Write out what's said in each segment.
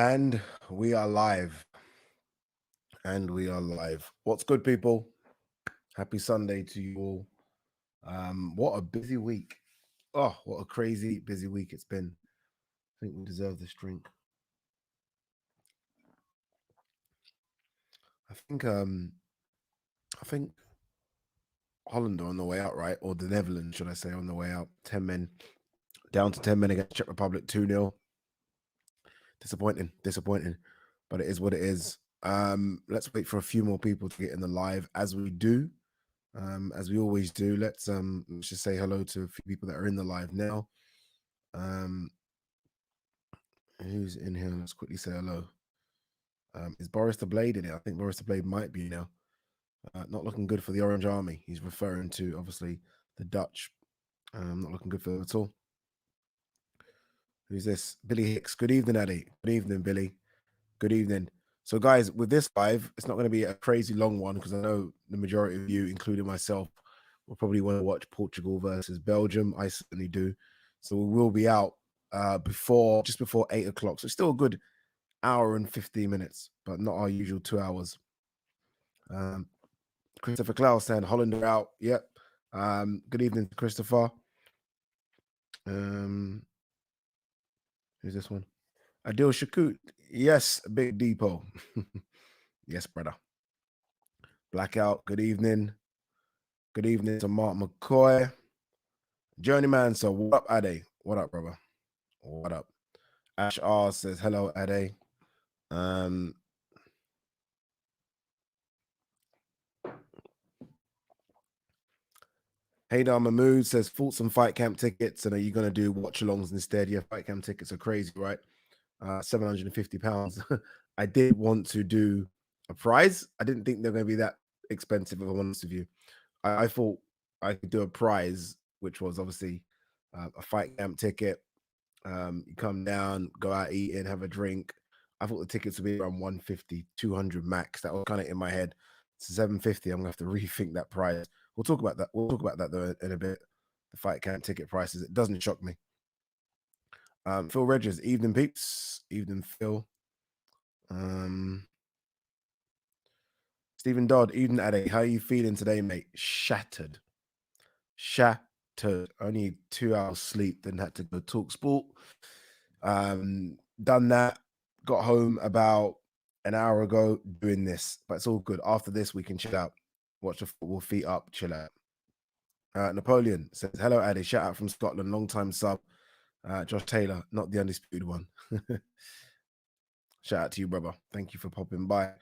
And we are live. And we are live. What's good, people? Happy Sunday to you all. What a busy week. Oh, what a crazy busy week it's been. I think we deserve this drink. I think Holland are on the way out, right? Or the Netherlands, should I say, on the way out. 10 men. Down to 10 men against Czech Republic, 2-0. Disappointing. But it is what it is. Let's wait for a few more people to get in the live as we do. As we always do, let's just say hello to a few people that are in the live now. Who's in here? Let's quickly say hello. Is Boris the Blade in it? I think Boris the Blade might be now. Not looking good for the Orange Army. He's referring to, obviously, the Dutch. Not looking good for them at all. Who's this? Billy Hicks. Good evening, Addy. Good evening, Billy. Good evening. So, guys, with this live, it's not going to be a crazy long one because I know the majority of you, including myself, will probably want to watch Portugal versus Belgium. I certainly do. So we will be out just before 8 o'clock. So it's still a good hour and 15 minutes, but not our usual 2 hours. Christopher Klaus saying Hollander out. Yep. Good evening, Christopher. Who's this one? Adil Shakut. Yes, Big Depot. Yes, brother. Blackout. Good evening. Good evening to Mark McCoy. Journeyman. So what up, Ade? What up, brother? What up? Ash R says hello, Ade. Haydar Mahmood says thoughts on fight camp tickets, and are you going to do watch alongs instead? Yeah, fight camp tickets are crazy, right? £750. I did want to do a prize. I didn't think they're going to be that expensive, if I'm honest with you. I thought I could do a prize, which was obviously a fight camp ticket. You come down, go out eating, have a drink. I thought the tickets would be around 150, 200 max. That was kind of in my head. It's 750. I'm gonna have to rethink that price. We'll talk about that. We'll talk about that though in a bit. The fight camp ticket prices. It doesn't shock me. Phil Regis, evening peeps. Evening Phil. Stephen Dodd, evening Ade. How are you feeling today, mate? Shattered. Only 2 hours sleep, then had to go talk sport. Done that. Got home about an hour ago doing this, but it's all good. After this, we can chill out, watch the football, feet up, chill out. Napoleon says, hello, Addy. Shout out from Scotland, long time sub. Josh Taylor, not the undisputed one. Shout out to you, brother. Thank you for popping by.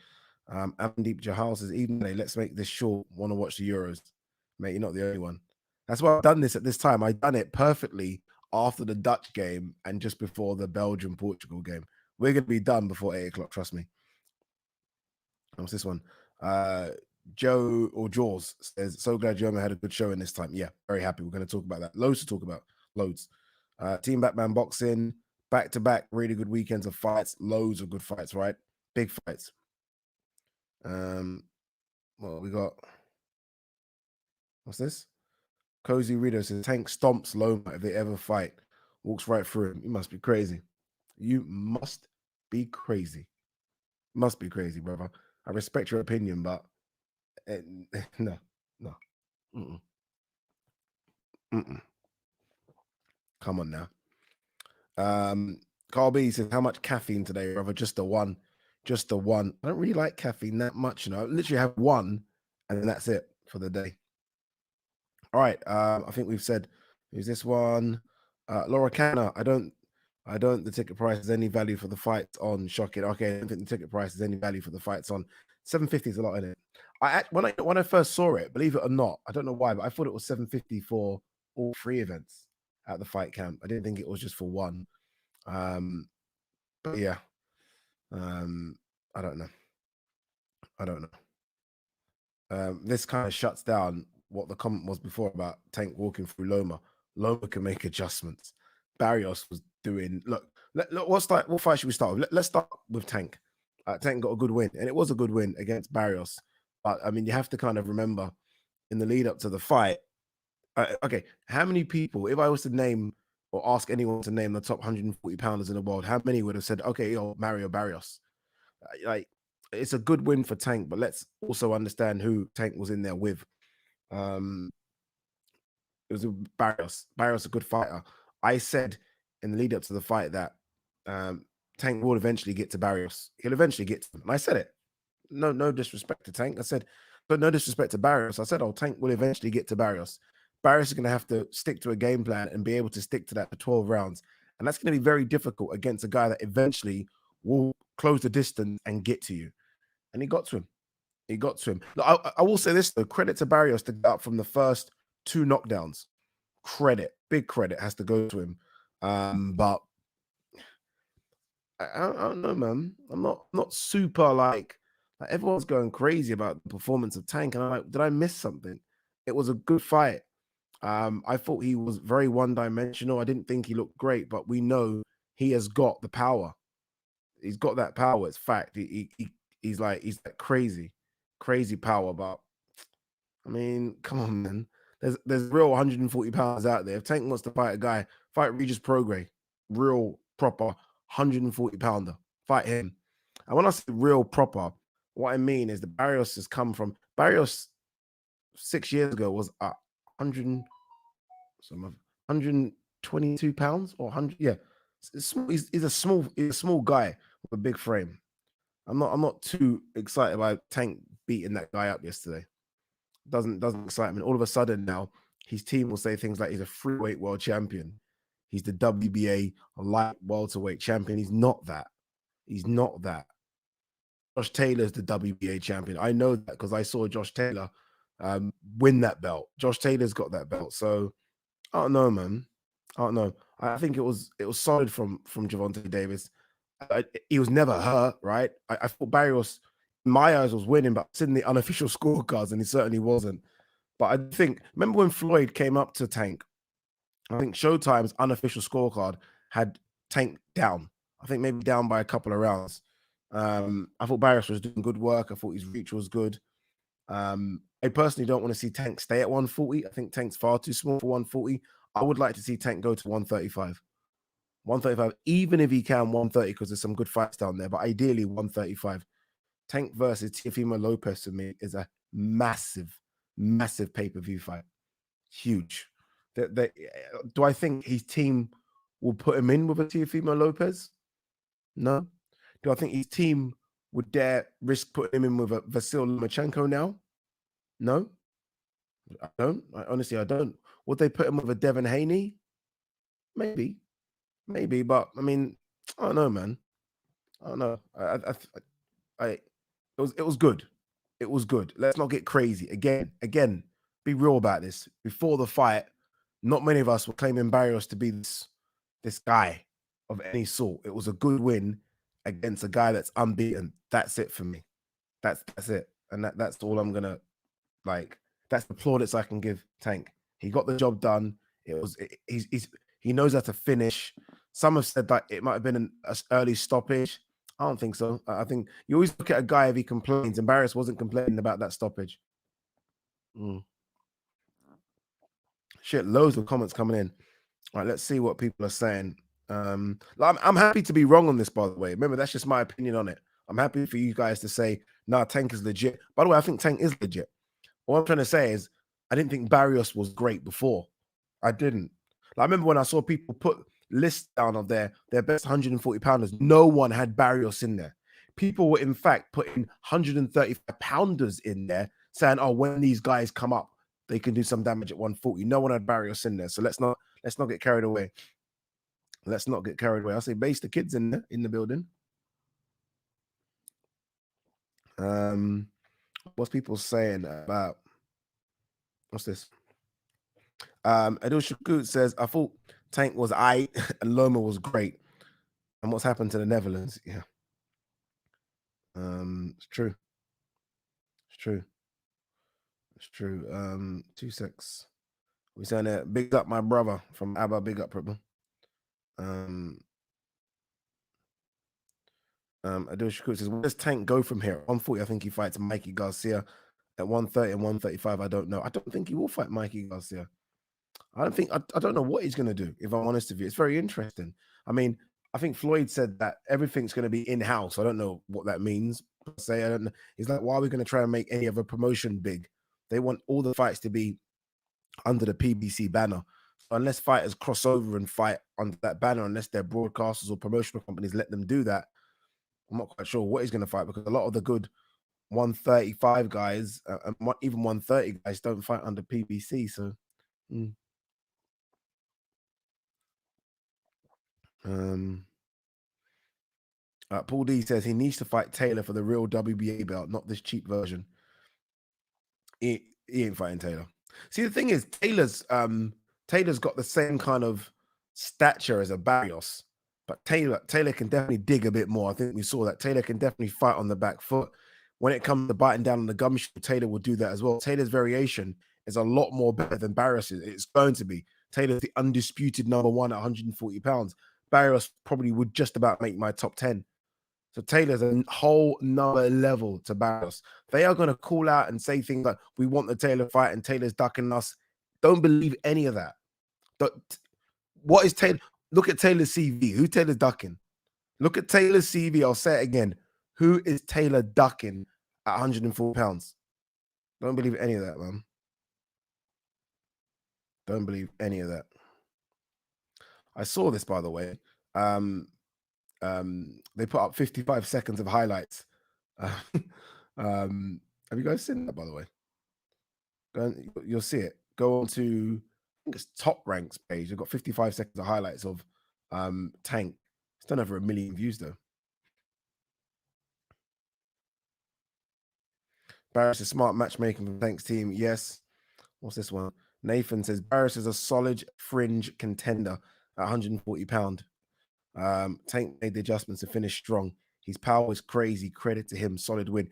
Amandeep Jahal says, evening, let's make this short. Want to watch the Euros? Mate, you're not the only one. That's why I've done this at this time. I've done it perfectly after the Dutch game and just before the Belgium-Portugal game. We're going to be done before 8 o'clock, trust me. What's this one? Joe or Jaws says, so glad German had a good show in this time. Yeah, very happy. We're going to talk about that. Loads to talk about. Loads. Team Batman Boxing, back-to-back, really good weekends of fights. Loads of good fights, right? Big fights. Well, we got... What's this? Cozy Rito says, Tank stomps Loma if they ever fight. Walks right through him. You must be crazy. You must be crazy. Must be crazy, brother. I respect your opinion, but no. Mm-mm. Come on now. Carl B says, how much caffeine today, brother? Just the one. Just the one. I don't really like caffeine that much, you know. I literally have one, and then that's it for the day. All right. I think we've said, who's this one? Laura Canna. I don't the ticket price is any value for the fights on. Shocking. Okay, I don't think the ticket price is any value for the fights on. 750 is a lot in it. When I first saw it, believe it or not, I don't know why, but I thought it was 750 for all three events at the fight camp. I didn't think it was just for one. But yeah. I don't know. This kind of shuts down what the comment was before about Tank walking through Loma. Loma can make adjustments. Barrios was doing. Look. What fight should we start with? Let's start with Tank. Tank got a good win, and it was a good win against Barrios. But I mean, you have to kind of remember in the lead up to the fight. Okay, how many people? If I was to name or ask anyone to name the top 140 pounders in the world, how many would have said, okay, Mario Barrios? Like, it's a good win for Tank, but let's also understand who Tank was in there with. It was Barrios. Barrios, a good fighter. I said in the lead up to the fight that Tank will eventually get to Barrios. He'll eventually get to him. And I said it. No disrespect to Tank. I said, but no disrespect to Barrios. I said, Tank will eventually get to Barrios. Barrios is going to have to stick to a game plan and be able to stick to that for 12 rounds. And that's going to be very difficult against a guy that eventually will close the distance and get to you. And he got to him. He got to him. I will say this, though. Credit to Barrios to get up from the first 2 knockdowns. Big credit has to go to him. But I don't know, man. I'm not super like everyone's going crazy about the performance of Tank. And I'm like, did I miss something? It was a good fight. I thought he was very one-dimensional. I didn't think he looked great, but we know he has got the power. He's got that power. It's fact. He's like crazy power. But I mean, come on, man. There's real 140 pounds out there. If Tank wants to fight a guy, fight Regis Prograis, real proper 140 pounder. Fight him. And when I say real proper, what I mean is the Barrios has come from Barrios 6 years ago was 122 pounds or 100. Yeah, he's a small guy with a big frame. I'm not too excited about Tank beating that guy up yesterday. Doesn't excite me. All of a sudden now, his team will say things like he's a freeweight world champion. He's the WBA light welterweight champion. He's not that. He's not that. Josh Taylor's the WBA champion. I know that because I saw Josh Taylor win that belt. Josh Taylor's got that belt. So I don't know, man. I don't know. I think it was solid from Gervonta Davis. He was never hurt, right? I thought Barrios, in my eyes, was winning, but it's in the unofficial scorecards, and he certainly wasn't. But I think, remember when Floyd came up to Tank? I think Showtime's unofficial scorecard had Tank down. I think maybe down by a couple of rounds. I thought Barrios was doing good work. I thought his reach was good. I personally don't want to see Tank stay at 140. I think Tank's far too small for 140. I would like to see Tank go to 135. 135, even if he can 130, because there's some good fights down there, but ideally 135. Tank versus Teofimo Lopez to me is a massive pay-per-view fight. Huge. Do I think his team will put him in with a Teofimo Lopez? No. Do I think his team would dare risk putting him in with a Vasyl Lomachenko now? No. I don't. Honestly, I don't. Would they put him with a Devin Haney? Maybe, but I mean, I don't know, man. I don't know. It was good. It was good. Let's not get crazy. Again, be real about this. Before the fight, not many of us were claiming Barrios to be this guy of any sort. It was a good win against a guy that's unbeaten. That's it for me. That's it. And that's all I'm gonna like. That's the plaudits I can give Tank. He got the job done. He knows how to finish. Some have said that it might have been an early stoppage. I don't think so. I think you always look at a guy if he complains, and Barrios wasn't complaining about that stoppage. Shit, loads of comments coming in. All right, let's see what people are saying. I'm happy to be wrong on this, by the way. Remember, that's just my opinion on it. I'm happy for you guys to say, nah, Tank is legit. By the way, I think Tank is legit. What I'm trying to say is, I didn't think Barrios was great before. I didn't. I remember when I saw people put lists down of their best 140 pounders, no one had Barrios in there. People were in fact putting 135 pounders in there, saying, "Oh, when these guys come up, they can do some damage at 140." No one had Barrios in there, so let's not get carried away. Let's not get carried away. I say, base the kids in there in the building. What's people saying about what's this? Adil Shakut says, I thought Tank was and Loma was great. And what's happened to the Netherlands? Yeah. It's true. It's true. 2-6. We're saying that big up my brother from ABBA, big up, bro. Adil Shakut says, where does Tank go from here? 140, I think he fights Mikey Garcia. At 130 and 135, I don't know. I don't think he will fight Mikey Garcia. I don't know what he's going to do, if I'm honest with you. It's very interesting. I mean, I think Floyd said that everything's going to be in-house. I don't know what that means. Say, I don't know. He's like, why are we going to try and make any other promotion big? They want all the fights to be under the PBC banner. So unless fighters cross over and fight under that banner, unless they're broadcasters or promotional companies let them do that, I'm not quite sure what he's going to fight, because a lot of the good 135 guys, and even 130 guys, don't fight under PBC. So, Paul D says he needs to fight Taylor for the real WBA belt, not this cheap version. He ain't fighting Taylor. See, the thing is, Taylor's got the same kind of stature as a Barrios, but Taylor can definitely dig a bit more. I think we saw that. Taylor can definitely fight on the back foot. When it comes to biting down on the gumshoe, Taylor will do that as well. Taylor's variation is a lot more better than Barrios'. It's going to be. Taylor's the undisputed number one at 140 pounds. Barrios probably would just about make my top 10. So Taylor's a whole nother level to Barrios. They are going to call out and say things like, we want the Taylor fight and Taylor's ducking us. Don't believe any of that. What is Taylor? Look at Taylor's CV. Who Taylor's ducking? Look at Taylor's CV. I'll say it again. Who is Taylor ducking at 104 pounds? Don't believe any of that, man. Don't believe any of that. I saw this, by the way. They put up 55 seconds of highlights. Have you guys seen that, by the way? You'll see it. Go on to, I think it's Top Ranks page. They've got 55 seconds of highlights of Tank. It's done over 1 million views though. Barrios is smart matchmaking from Tank's team. Yes. What's this one? Nathan says Barrios is a solid fringe contender at 140 pound. Tank made the adjustments to finish strong. His power is crazy. Credit to him. Solid win.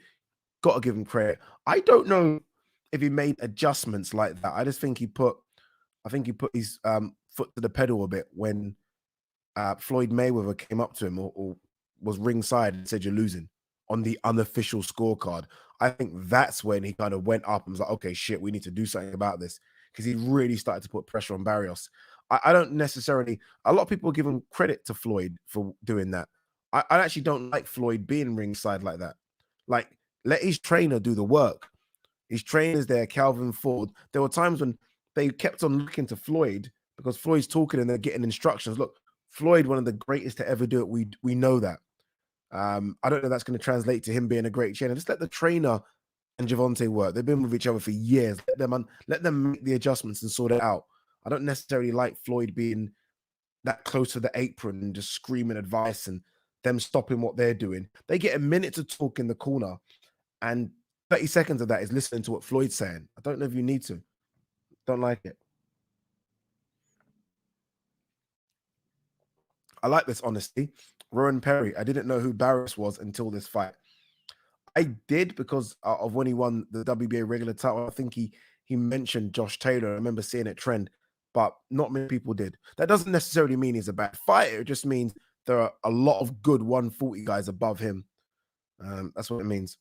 Got to give him credit. I don't know if he made adjustments like that. I just think he put his foot to the pedal a bit when Floyd Mayweather came up to him or was ringside and said, you're losing on the unofficial scorecard. I think that's when he kind of went up and was like, okay, shit, we need to do something about this, because he really started to put pressure on Barrios. I don't necessarily, a lot of people give him credit to Floyd for doing that. I actually don't like Floyd being ringside like that. Like, let his trainer do the work. His trainer's there, Calvin Ford. There were times when they kept on looking to Floyd because Floyd's talking and they're getting instructions. Look, Floyd, one of the greatest to ever do it. We know that. I don't know if that's going to translate to him being a great trainer. Just let the trainer and Gervonta work. They've been with each other for years. Let them make the adjustments and sort it out. I don't necessarily like Floyd being that close to the apron and just screaming advice and them stopping what they're doing. They get a minute to talk in the corner, and 30 seconds of that is listening to what Floyd's saying. I don't know if you need to. Don't like it. I like this honesty. Rowan Perry, I didn't know who Barrios was until this fight. I did because of when he won the WBA regular title. I think he mentioned Josh Taylor. I remember seeing it trend, but not many people did. That doesn't necessarily mean he's a bad fighter. It just means there are a lot of good 140 guys above him. That's what it means.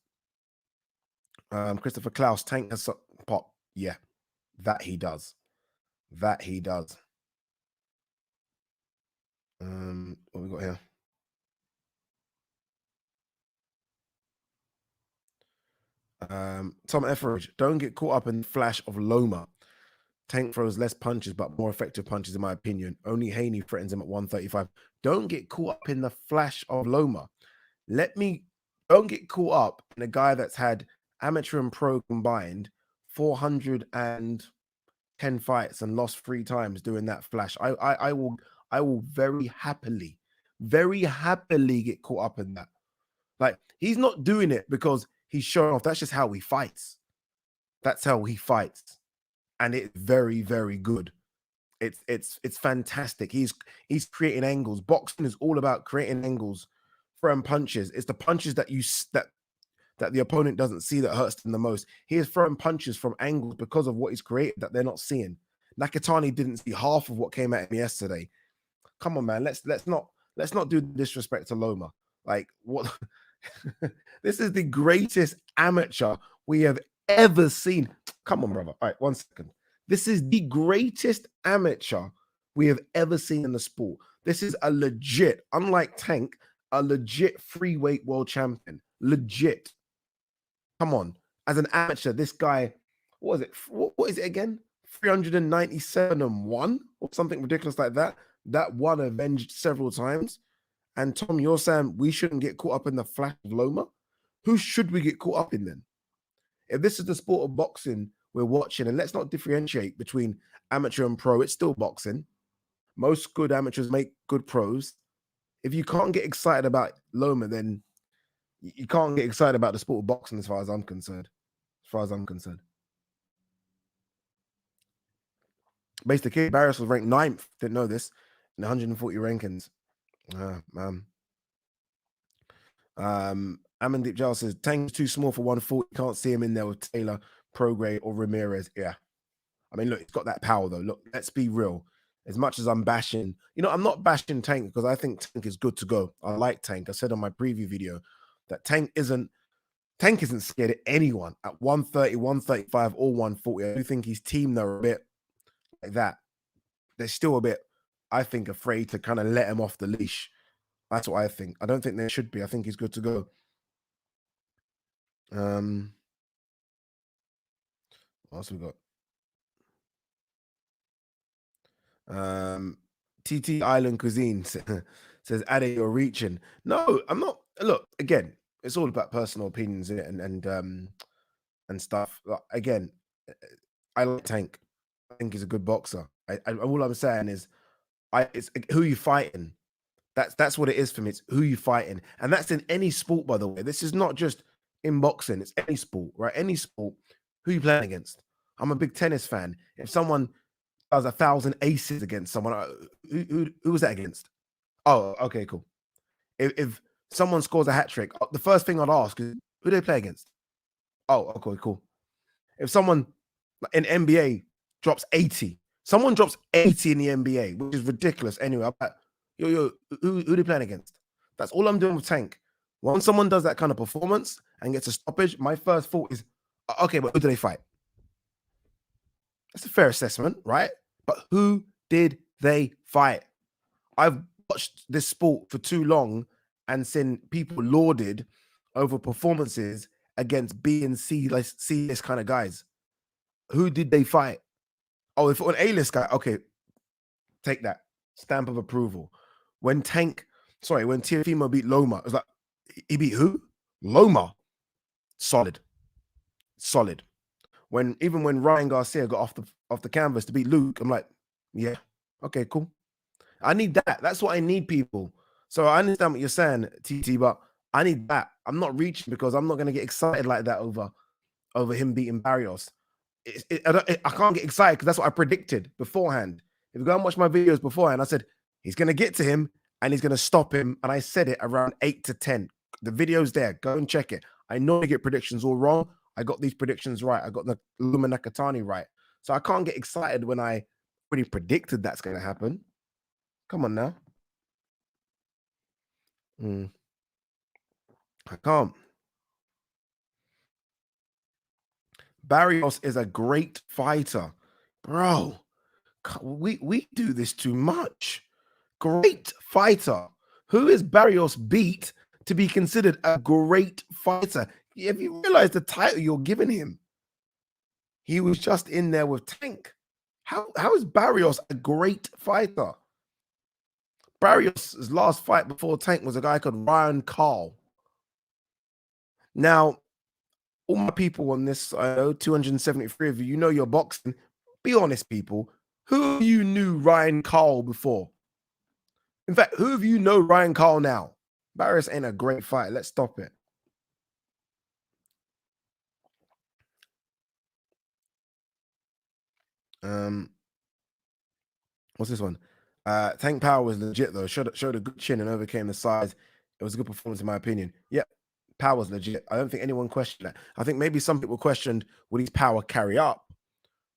Christopher Klaus, Tank has pop. Yeah, that he does. That he does. What we got here? Tom Etheridge, don't get caught up in the flash of Loma. Tank throws less punches, but more effective punches, in my opinion. Only Haney threatens him at 135. Don't get caught up in the flash of Loma. Don't get caught up in a guy that's had amateur and pro combined 410 fights and lost 3 times doing that flash. I will very happily get caught up in that. Like, he's not doing it because he's showing off. That's just how he fights. That's how he fights. And it's very, very good. It's fantastic. He's creating angles. Boxing is all about creating angles, throwing punches. It's the punches that that the opponent doesn't see that hurts them the most. He is throwing punches from angles because of what he's created that they're not seeing. Nakatani didn't see half of what came at him yesterday. Come on, man. Let's not do disrespect to Loma. Like, what? This is the greatest amateur we have ever seen. Come on, brother. All right, 1 second. This is the greatest amateur we have ever seen in the sport. This is a legit, unlike Tank, a legit free weight world champion. Legit. Come on. As an amateur, this guy, what is it? What is it again? 397 and 1 or something ridiculous like that. That one avenged several times. And Tom, you're saying we shouldn't get caught up in the flash of Loma? Who should we get caught up in then? If this is the sport of boxing we're watching, and let's not differentiate between amateur and pro, it's still boxing. Most good amateurs make good pros. If you can't get excited about Loma, then you can't get excited about the sport of boxing as far as I'm concerned. Basically, Barrios was ranked 9th. Didn't know this in 140 rankings. Man. Amandeep Jal says Tank's too small for 140. Can't see him in there with Taylor, Prograis, or Ramirez. Yeah. I mean, look, he's got that power though. Look, let's be real. As much as I'm bashing, I'm not bashing Tank because I think Tank is good to go. I like Tank. I said on my preview video that Tank isn't scared of anyone at 130, 135, or 140. I do think his team are a bit like that. They're still a bit, I think, afraid to kind of let him off the leash. That's what I think. I don't think there should be. I think he's good to go. What else we got? TT Island Cuisine says, Ade, you're reaching. No, I'm not. Look, again, it's all about personal opinions and stuff. Again, I like Tank. I think he's a good boxer. All I'm saying is, it's who you fighting. That's what it is for me. It's who you fighting, and that's in any sport, by the way. This is not just in boxing. It's any sport, right? Any sport. Who you playing against? I'm a big tennis fan. If someone does 1,000 aces against someone, who was that against? Oh, okay, cool. If someone scores a hat trick, the first thing I'd ask is who do they play against? Oh, okay, cool. If someone in NBA drops 80, someone drops 80 in the NBA, which is ridiculous. Anyway, I'm like, who they playing against? That's all I'm doing with Tank. When someone does that kind of performance and gets a stoppage, my first thought is, okay, but who do they fight? That's a fair assessment, right? But who did they fight? I've watched this sport for too long and seen people lauded over performances against B and C list kind of guys. Who did they fight? Oh, if an A-list guy, okay, take that stamp of approval. When Teofimo beat Loma, it was like, he beat who? Loma. Solid. Even when Ryan Garcia got off the canvas to beat Luke, I'm like, yeah, okay, cool. I need that. That's what I need, people. So I understand what you're saying, TT, but I need that. I'm not reaching because I'm not going to get excited like that over him beating Barrios. I can't get excited because that's what I predicted beforehand. If you go and watch my videos beforehand, I said he's going to get to him and he's going to stop him. And I said it around 8 to 10. The video's there. Go and check it. I know I get predictions all wrong. I got these predictions right. I got the Luma Nakatani right. So I can't get excited when I already predicted that's going to happen. Come on now. I can't. Barrios is a great fighter. Bro, we do this too much. Great fighter. Who is Barrios beat to be considered a great fighter? Have you realized the title you're giving him? He was just in there with Tank. How is Barrios a great fighter? Barrios' last fight before Tank was a guy called Ryan Carl. Now, all my people on this, 273 of you, you know you're boxing. Be honest, people. Who you knew Ryan Carl before? In fact, who of you know Ryan Carl now? Barrios ain't a great fight. Let's stop it. What's this one? Tank Power was legit though. Showed a good chin and overcame the size. It was a good performance in my opinion. Yep, Power's legit. I don't think anyone questioned that. I think maybe some people questioned would his power carry up,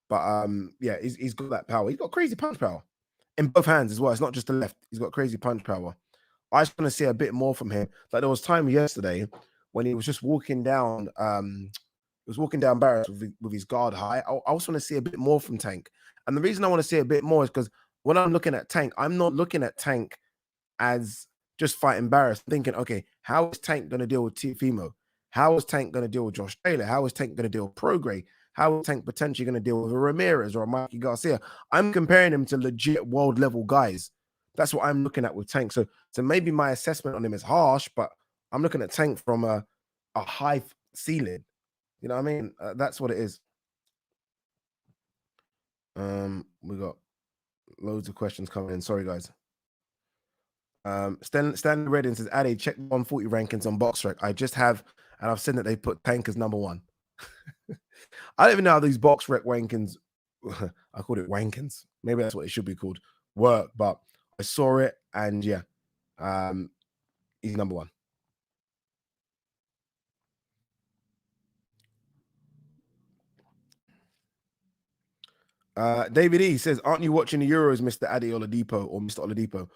but yeah, he's got that power. He's got crazy punch power in both hands as well. It's not just the left. He's got crazy punch power. I just want to see a bit more from him. Like there was time yesterday when he was just walking down. He was walking down Barrios with his guard high. I also want to see a bit more from Tank. And the reason I want to see a bit more is because when I'm looking at Tank, I'm not looking at Tank as just fighting Barrios, thinking, okay, how is Tank going to deal with Teofimo? How is Tank going to deal with Josh Taylor? How is Tank going to deal with Prograis? How is Tank potentially going to deal with a Ramirez or a Mikey Garcia? I'm comparing him to legit world level guys. That's what I'm looking at with Tank. So maybe my assessment on him is harsh, but I'm looking at Tank from a high ceiling. You know what I mean? That's what it is. We got loads of questions coming in. Sorry, guys. Stanley Redding says, Addy, check 140 rankings on BoxRec. I just have, and I've seen that they put Tank as number 1. I don't even know how these BoxRec rankings, I called it wankins. Maybe that's what it should be called, work, but I saw it, and yeah, he's number 1. David E says, aren't you watching the Euros, Mr. Addy Oladipo or Mr. Oladipo?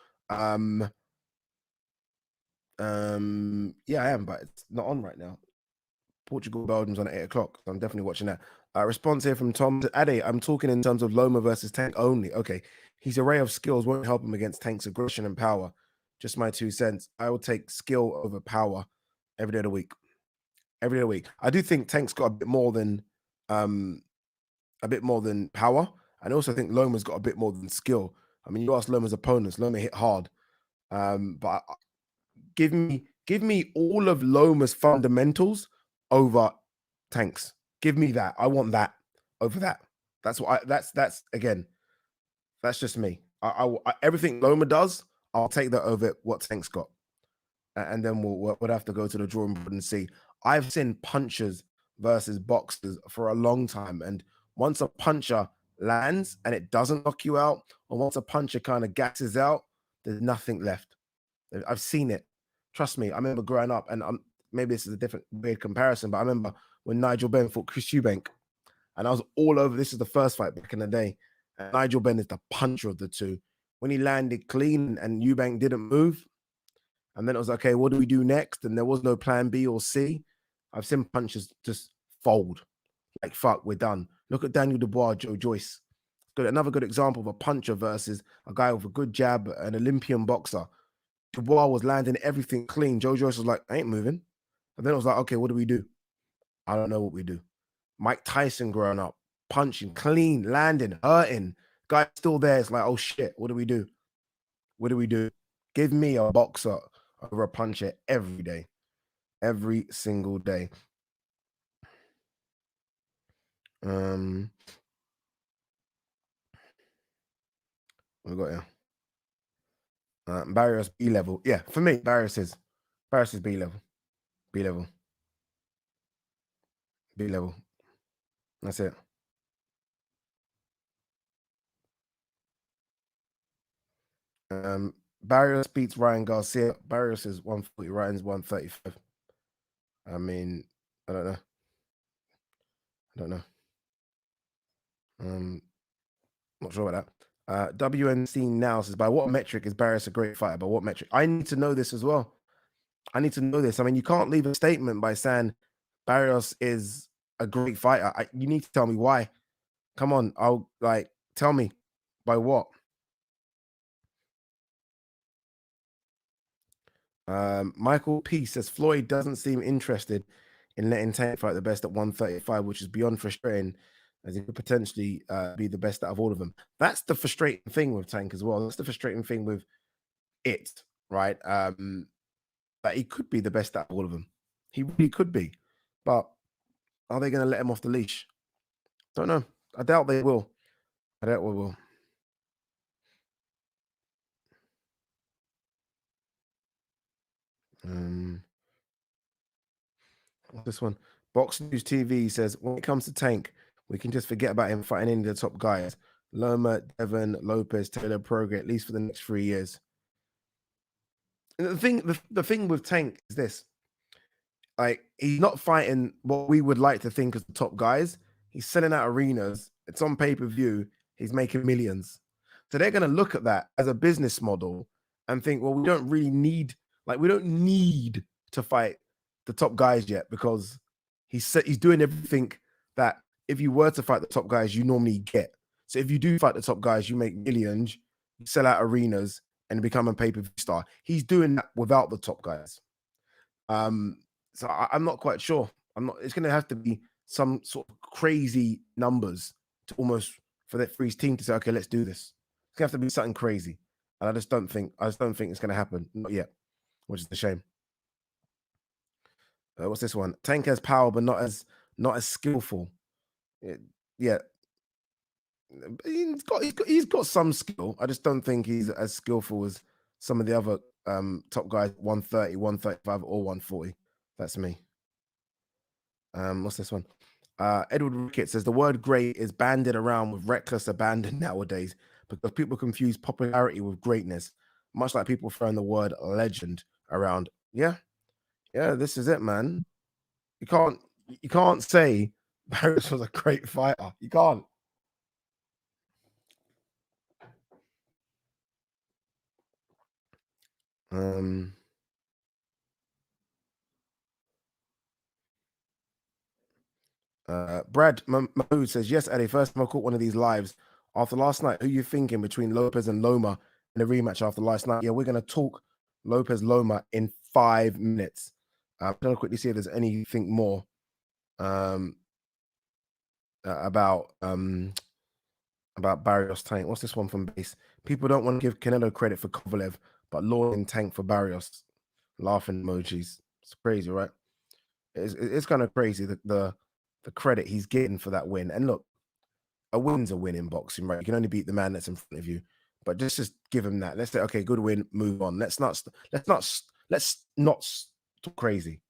Yeah, I am, but it's not on right now. Portugal, Belgium's on at 8 o'clock. So I'm definitely watching that. Response here from Tom. Addy, I'm talking in terms of Loma versus Tank only. Okay. His array of skills won't help him against Tank's aggression and power. Just my 2 cents. I will take skill over power every day of the week. Every day of the week. I do think Tank's got a bit more than power. And I also think Loma's got a bit more than skill. I mean, you ask Loma's opponents, Loma hit hard. But give me all of Loma's fundamentals over Tank's. Give me that. I want that over that. That's what that's again. That's just me. I everything Loma does, I'll take that over what Tank's got. And then we'll have to go to the drawing board and see. I've seen punchers versus boxers for a long time. And once a puncher lands and it doesn't knock you out, or once a puncher kind of gasses out, there's nothing left. I've seen it. Trust me. I remember growing up, and maybe this is a different weird comparison, but I remember when Nigel Benn fought Chris Eubank, and I was all over. This is the first fight back in the day. And Nigel Benn is the puncher of the two. When he landed clean and Eubank didn't move, and then it was okay, what do we do next? And there was no plan B or C. I've seen punchers just fold. Like, fuck, we're done. Look at Daniel Dubois, Joe Joyce. Good, another good example of a puncher versus a guy with a good jab, an Olympian boxer. Dubois was landing everything clean. Joe Joyce was like, I ain't moving. And then it was like, okay, what do we do? I don't know what we do. Mike Tyson growing up, punching, clean, landing, hurting. Guy still there. It's like, oh shit, what do we do? What do we do? Give me a boxer over a puncher every day. Every single day. What we got here? Barrios B level. Yeah, for me, Barrios is B level. B level. B level. That's it. Barrios beats Ryan Garcia. Barrios is 140, Ryan's 135. I mean, I don't know. Not sure about that. WNC now says, by what metric is Barrios a great fighter? By what metric? I need to know this as well. I need to know this. I mean, you can't leave a statement by saying Barrios is a great fighter. You need to tell me why. Come on, tell me by what. Michael P says Floyd doesn't seem interested in letting Tank fight the best at 135, which is beyond frustrating, as he could potentially be the best out of all of them. That's the frustrating thing with Tank as well. That's the frustrating thing with it, right? That he could be the best out of all of them. He really could be. But are they going to let him off the leash? Don't know. I doubt they will. I doubt we will. What's this one? Box News TV says, when it comes to Tank, we can just forget about him fighting any of the top guys. Loma, Devon, Lopez, Taylor, Prograis, at least for the next 3 years. And the thing with Tank is this. Like, he's not fighting what we would like to think as the top guys. He's selling out arenas. It's on pay-per-view. He's making millions. So they're going to look at that as a business model and think, well, we don't really need, we don't need to fight the top guys yet because He's doing everything that if you were to fight the top guys, you normally get. So if you do fight the top guys, you make millions, you sell out arenas, and become a pay-per-view star. He's doing that without the top guys. So I'm not quite sure. It's going to have to be some sort of crazy numbers to almost for his team to say, okay, let's do this. It's going to have to be something crazy, and I just don't think it's going to happen, not yet, which is a shame. What's this one? Tank has power, but not as skillful. Yeah, he's got some skill. I just don't think he's as skillful as some of the other top guys, 130, 135, or 140. That's me. What's this one? Edward Rickett says the word great is banded around with reckless abandon nowadays because people confuse popularity with greatness, much like people throwing the word legend around. Yeah, this is it, man. You can't say Barrios was a great fighter. You can't. Brad Mahmood says, yes, Eddie, first time I caught one of these lives after last night. Who you thinking between Lopez and Loma in the rematch after last night? Yeah, we're going to talk Lopez Loma in 5 minutes. I'm going to quickly see if there's anything more about Barrios Tank. What's this one from base? People don't want to give Canelo credit for Kovalev, but Law and Tank for Barrios. Laughing emojis. It's crazy, right? It's kind of crazy that the credit he's getting for that win. And look, a win's a win in boxing, right? You can only beat the man that's in front of you. But just give him that. Let's say, okay, good win, move on. Let's not talk crazy.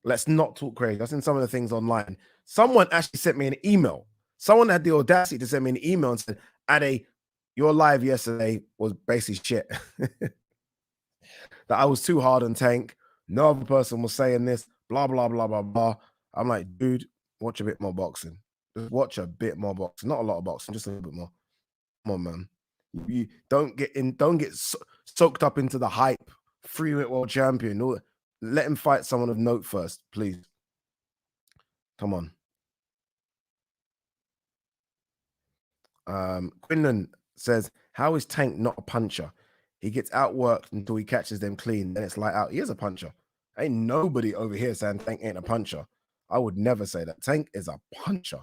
Let's not talk crazy. I've seen some of the things online. Someone actually sent me an email. Someone had the audacity to send me an email and said, Ade, your live yesterday was basically shit. That I was too hard on Tank. No other person was saying this, blah, blah, blah, blah, blah. I'm like, dude, watch a bit more boxing. Just watch a bit more boxing. Not a lot of boxing, just a little bit more. Come on, man. You don't get soaked up into the hype. 3-weight world champion. Let him fight someone of note first, please. Come on. Quinlan says, how is Tank not a puncher? He gets outworked until he catches them clean. Then it's light out. He is a puncher. Ain't nobody over here saying Tank ain't a puncher. I would never say that. Tank is a puncher.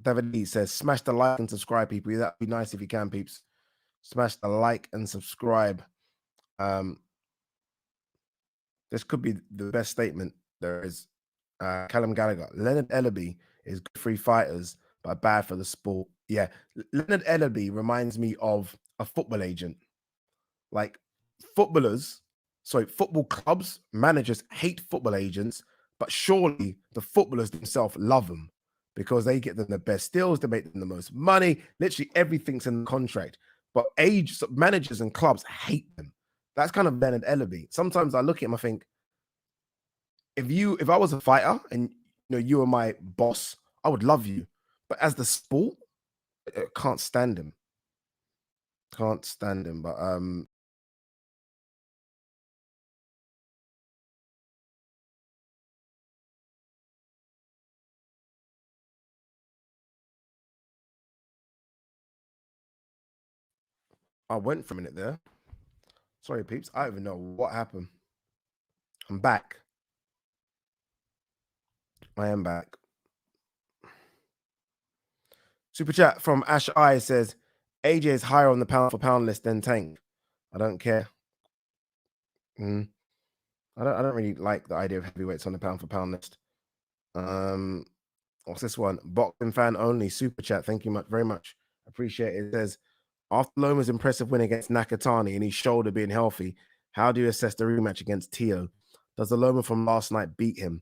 David Lee says, smash the like and subscribe, people. That'd be nice if you can, peeps. Smash the like and subscribe. This could be the best statement there is. Callum Gallagher. Leonard Ellaby is good for fighters, but bad for the sport. Yeah. Leonard Ellaby reminds me of a football agent. Like football clubs, managers hate football agents, but surely the footballers themselves love them because they get them the best deals, they make them the most money, literally everything's in the contract. But managers and clubs hate them. That's kind of Leonard Ellaby. Sometimes I look at him, I think, if I was a fighter and you were my boss, I would love you. But as the sport, I can't stand him. Can't stand him. But I went for a minute there. Sorry, peeps. I don't even know what happened. I'm back. I am back. Super chat from Ash I says, AJ is higher on the pound for pound list than Tank. I don't care. I don't really like the idea of heavyweights on the pound for pound list. What's this one? Boxing fan only. Super chat. Thank you very much. Appreciate it. It says, after Loma's impressive win against Nakatani and his shoulder being healthy, how do you assess the rematch against Tio? Does the Loma from last night beat him?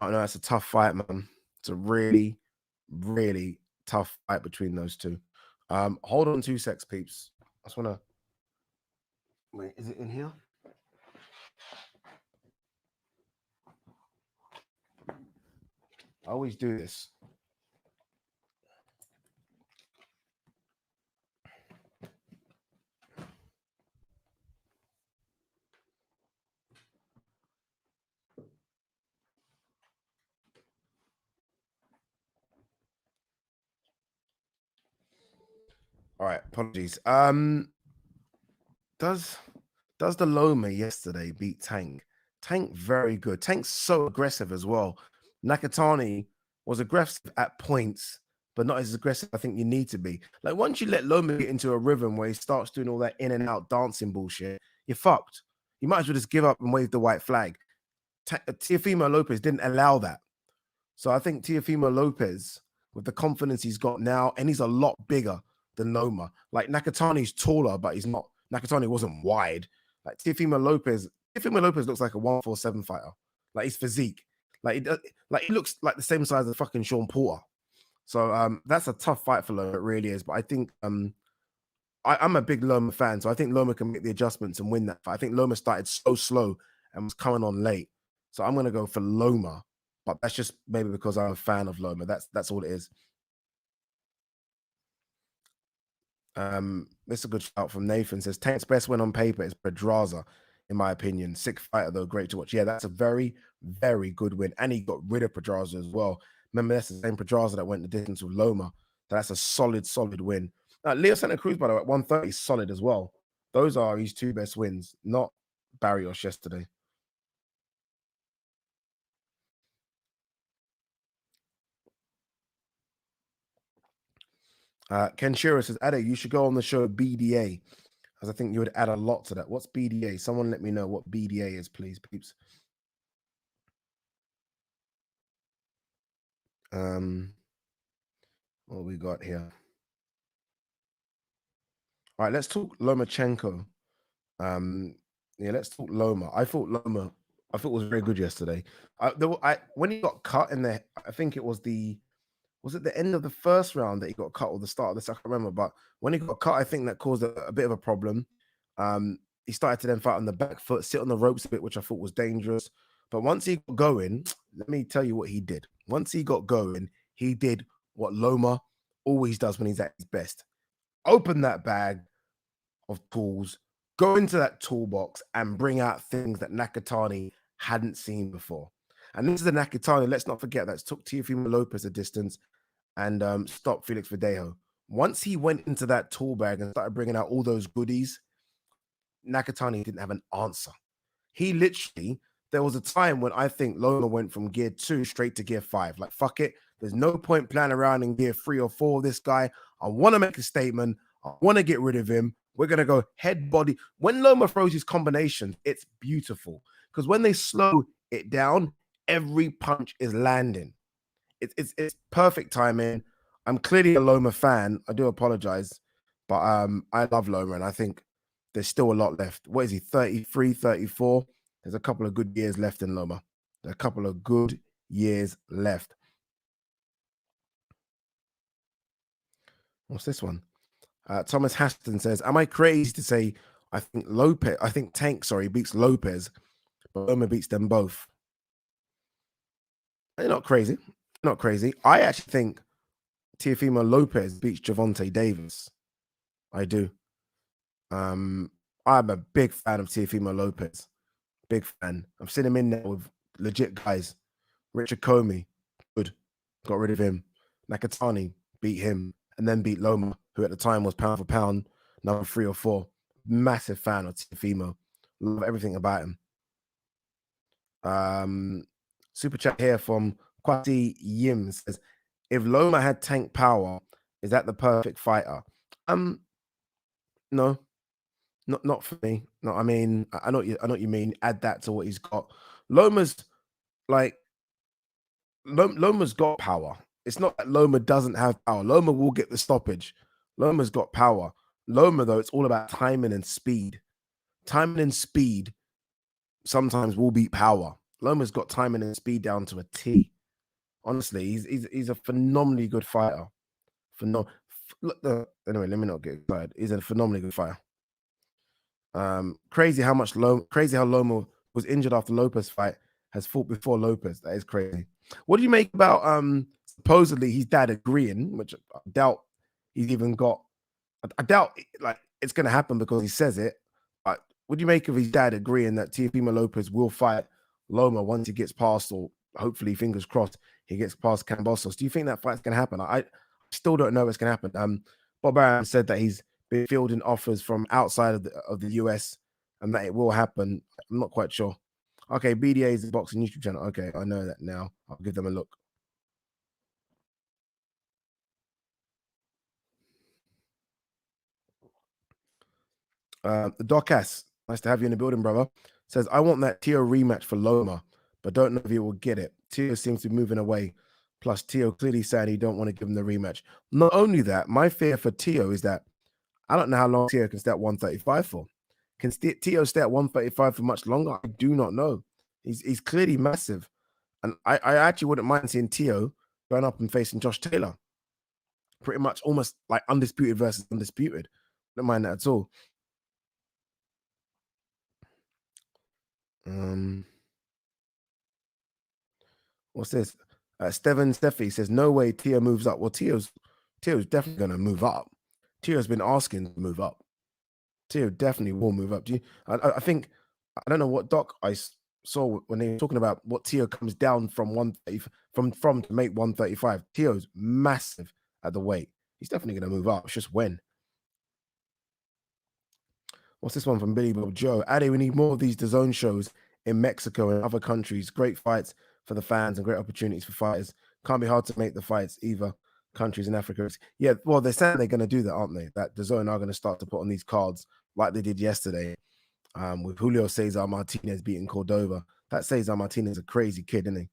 I know it's a tough fight, man. It's a really, really tough fight between those two. Hold on 2 secs, peeps. I just want to... Wait, is it in here? I always do this. All right, apologies. Does the Loma yesterday beat Tank? Tank very good. Tank's so aggressive as well. Nakatani was aggressive at points, but not as aggressive I think you need to be. Like once you let Loma get into a rhythm where he starts doing all that in and out dancing bullshit, you're fucked. You might as well just give up and wave the white flag. Teofimo Lopez didn't allow that. So I think Teofimo Lopez, with the confidence he's got now, and he's a lot bigger than Loma. Like Nakatani's taller, but he's not. Nakatani wasn't wide. Like Teofimo Lopez looks like a 147 fighter. Like his physique, he looks like the same size as fucking Sean Porter. So that's a tough fight for Loma, it really is. But I think I'm a big Loma fan, so I think Loma can make the adjustments and win that fight. I think Loma started so slow and was coming on late, so I'm gonna go for Loma. But that's just maybe because I'm a fan of Loma. That's all it is. This is a good shout from Nathan. Says Tank's best win on paper is Pedraza, in my opinion. Sick fighter though, great to watch. Yeah, that's a very, very good win. And he got rid of Pedraza as well. Remember, that's the same Pedraza that went the distance with Loma. So that's a solid win. Leo Santa Cruz, by the way, at 130 is solid as well. Those are his two best wins, not Barrios yesterday. Ken Shearer says, Ade, you should go on the show BDA, as I think you would add a lot to that. What's BDA? Someone let me know what BDA is, please, peeps. What we got here? All right, let's talk Lomachenko. Yeah, let's talk Loma. I thought it was very good yesterday. When he got cut in there, I think it was it the end of the first round that he got cut or the start of the second? I can't remember, but when he got cut, I think that caused a bit of a problem. He started to then fight on the back foot, sit on the ropes a bit, which I thought was dangerous. But once he got going, let me tell you what he did. Once he got going, he did what Loma always does when he's at his best. Open that bag of tools, go into that toolbox and bring out things that Nakatani hadn't seen before. And this is the Nakatani, let's not forget, that took Teofimo Lopez a distance and stopped Felix Verdejo. Once he went into that tool bag and started bringing out all those goodies, Nakatani didn't have an answer. He literally, there was a time when I think Loma went from gear 2 straight to gear 5. Like, fuck it. There's no point playing around in gear 3 or 4 of this guy. I want to make a statement. I want to get rid of him. We're going to go head, body. When Loma throws his combinations, it's beautiful. Because when they slow it down, every punch is landing. It's perfect timing. I'm clearly a Loma fan. I do apologize. But I love Loma, and I think there's still a lot left. What is he, 33, 34? There's a couple of good years left in Loma. There's a couple of good years left. What's this one? Thomas Haston says, am I crazy to say I think Tank, beats Lopez, but Loma beats them both? They're not crazy. Not crazy. I actually think Teofimo Lopez beats Gervonta Davis. I do. I'm a big fan of Teofimo Lopez. Big fan. I've seen him in there with legit guys. Richard Comey, good. Got rid of him. Nakatani beat him and then beat Loma, who at the time was pound for pound, number 3 or 4. Massive fan of Teofimo. Love everything about him. Super chat here from Kwati Yim says, if Loma had tank power, is that the perfect fighter? No. Not for me. No, I mean, I know what you mean. Add that to what he's got. Loma's got power. It's not that Loma doesn't have power. Loma will get the stoppage. Loma's got power. Loma, though, it's all about timing and speed. Timing and speed sometimes will beat power. Loma's got timing and speed down to a T. Honestly, he's a phenomenally good fighter. Anyway, let me not get excited. He's a phenomenally good fighter. Crazy how Loma was injured after Lopez fight, has fought before Lopez. That is crazy. What do you make about supposedly his dad agreeing, which I doubt he's even got. I doubt like it's gonna happen because he says it. But what do you make of his dad agreeing that Teofimo Lopez will fight Loma once he gets past, or hopefully, fingers crossed, he gets past Kambosos? Do you think that fight's gonna happen? I still don't know what's gonna happen. Bob Arum said that he's been fielding offers from outside of the US and that it will happen. I'm not quite sure. Okay, BDA is the boxing YouTube channel. Okay, I know that now. I'll give them a look. The Doc S, nice to have you in the building, brother. Says, I want that Tio rematch for Loma, but don't know if he will get it. Tio seems to be moving away. Plus, Tio clearly said he don't want to give him the rematch. Not only that, my fear for Tio is that I don't know how long Tio can stay at 135 for. Can Tio stay at 135 for much longer? I do not know. He's clearly massive. And I actually wouldn't mind seeing Tio going up and facing Josh Taylor. Pretty much almost like undisputed versus undisputed. Don't mind that at all. What's this? Steven Steffi says, no way Tio moves up. Well, Tio's definitely going to move up. Tio's been asking to move up. Tio definitely will move up. I think, I don't know what doc I saw when they were talking about what Tio comes down from 130 from to make 135. Tio's massive at the weight. He's definitely going to move up. It's just when. What's this one from Billy Bob Joe? Ade, we need more of these DAZN shows in Mexico and other countries. Great fights for the fans and great opportunities for fighters. Can't be hard to make the fights either. Countries in Africa. Yeah, well, they're saying they're going to do that, aren't they? That DAZN are going to start to put on these cards like they did yesterday with Julio Cesar Martinez beating Cordova. That Cesar Martinez is a crazy kid, isn't he?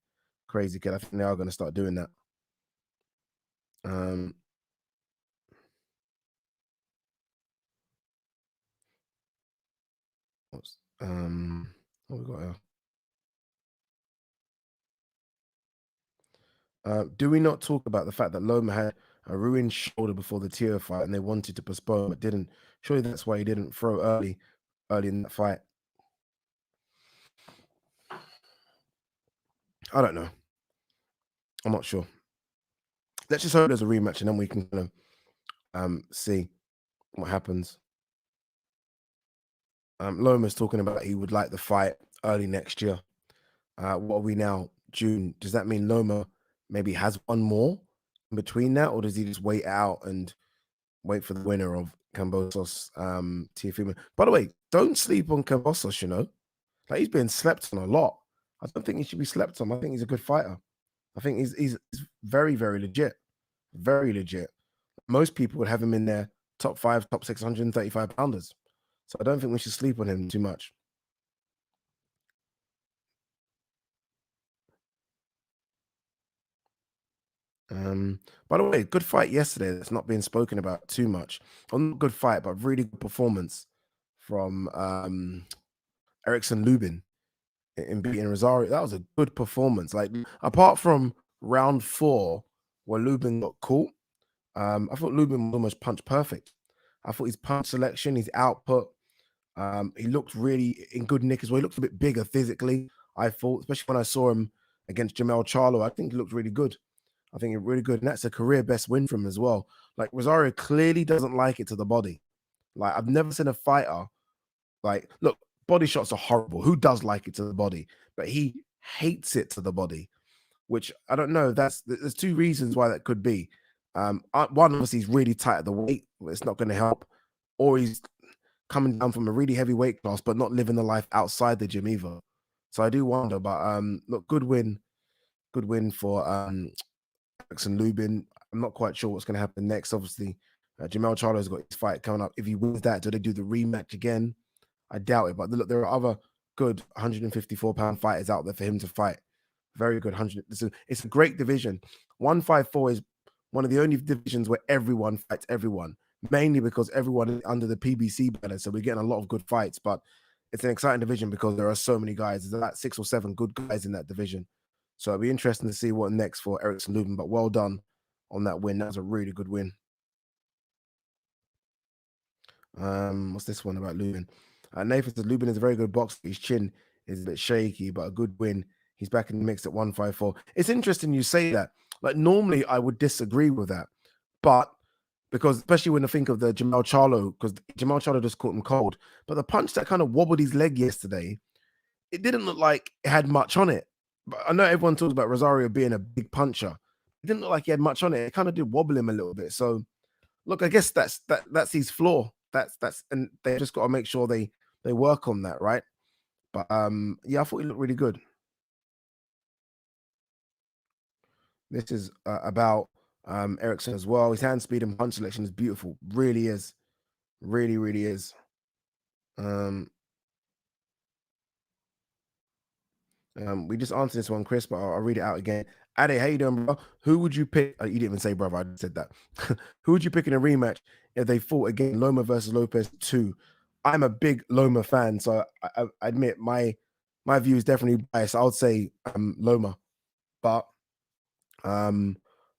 Crazy kid. I think they are going to start doing that. What we got here? Do we not talk about the fact that Loma had a ruined shoulder before the Tio fight and they wanted to postpone but didn't? Surely that's why he didn't throw early in that fight. I don't know. I'm not sure. Let's just hope there's a rematch and then we can kind of see what happens. Loma's talking about he would like the fight early next year. What are we now? June. Does that mean Loma maybe has one more in between that, or does he just wait out and wait for the winner of Kambosos Teofimo? By the way, don't sleep on Kambosos, you know. Like, he's been slept on a lot. I don't think he should be slept on. I think he's a good fighter. I think he's very, very legit. Very legit. Most people would have him in their top 5, top 635 pounders. So I don't think we should sleep on him too much. By the way, good fight yesterday that's not being spoken about too much. Well, not good fight, but really good performance from ERICKSON LUBIN in beating Rosario. That was a good performance. Like, apart from round 4 where Lubin got caught, I thought Lubin was almost punch perfect. I thought his punch selection, his output, he looked really in good nick as well. He looked a bit bigger physically, I thought, especially when I saw him against Jamel Charlo. I think he looked really good. I think it's really good. And that's a career best win for him as well. Like, Rosario clearly doesn't like it to the body. Like, I've never seen a fighter, like, look, body shots are horrible. Who does like it to the body? But he hates it to the body, which I don't know. There's 2 reasons why that could be. One, obviously, he's really tight at the weight. It's not going to help. Or he's coming down from a really heavy weight class, but not living the life outside the gym either. So I do wonder. But look, good win for ERICKSON LUBIN. I'm not quite sure what's going to happen next. Obviously, Jamel Charlo's got his fight coming up. If he wins that, do they do the rematch again? I doubt it. But look, there are other good 154-pound fighters out there for him to fight. Very good 100. It's a great division. 154 is one of the only divisions where everyone fights everyone, mainly because everyone is under the PBC banner. So we're getting a lot of good fights. But it's an exciting division because there are so many guys. There's about 6 or 7 good guys in that division. So it'll be interesting to see what next for ERICKSON LUBIN, but well done on that win. That was a really good win. What's this one about Lubin? Nathan says Lubin is a very good boxer. His chin is a bit shaky, but a good win. He's back in the mix at 154. It's interesting you say that. Like, normally I would disagree with that, but because especially when I think of the Jamel Charlo, because Jamel Charlo just caught him cold, but the punch that kind of wobbled his leg yesterday, it didn't look like it had much on it. But I know everyone talks about Rosario being a big puncher. It didn't look like he had much on it. It kind of did wobble him a little bit. So, look, I guess that's his flaw. That's and they just got to make sure they work on that, right? But yeah, I thought he looked really good. This is about ERICKSON as well. His hand speed and punch selection is beautiful. Really is. Really, really is. We just answered this one, Chris, but I'll read it out again. Ade, how you doing, bro? Who would you pick? You didn't even say brother, I just said that. Who would you pick in a rematch if they fought again, Loma versus Lopez 2? I'm a big Loma fan, so I admit my view is definitely biased. I would say Loma, but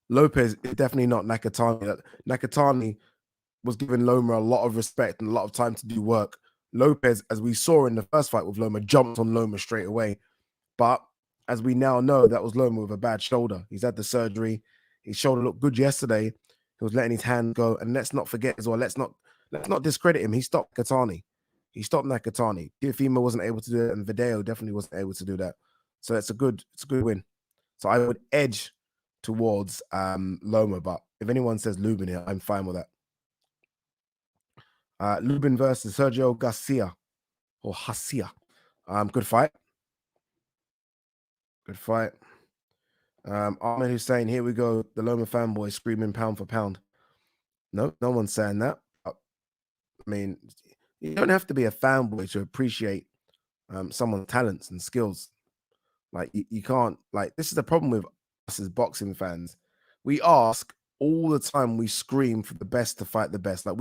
Lopez is definitely not NAKATANI. NAKATANI was giving Loma a lot of respect and a lot of time to do work. Lopez, as we saw in the first fight with Loma, jumped on Loma straight away. But as we now know, that was Loma with a bad shoulder. He's had the surgery. His shoulder looked good yesterday. He was letting his hand go. And let's not forget as well, let's not discredit him. He stopped Katani. He stopped Nakatani. Teofimo wasn't able to do it, and Video definitely wasn't able to do that. So it's a good win. So I would edge towards Loma, but if anyone says Lubin here, I'm fine with that. Lubin versus Sergio Garcia or Hasia. Good fight. Good fight. Ahmed Hussein, here we go. The Loma fanboy screaming pound for pound. No one's saying that. I mean, you don't have to be a fanboy to appreciate someone's talents and skills. Like you can't, like, this is the problem with us as boxing fans. We ask all the time, we scream for the best to fight the best. Like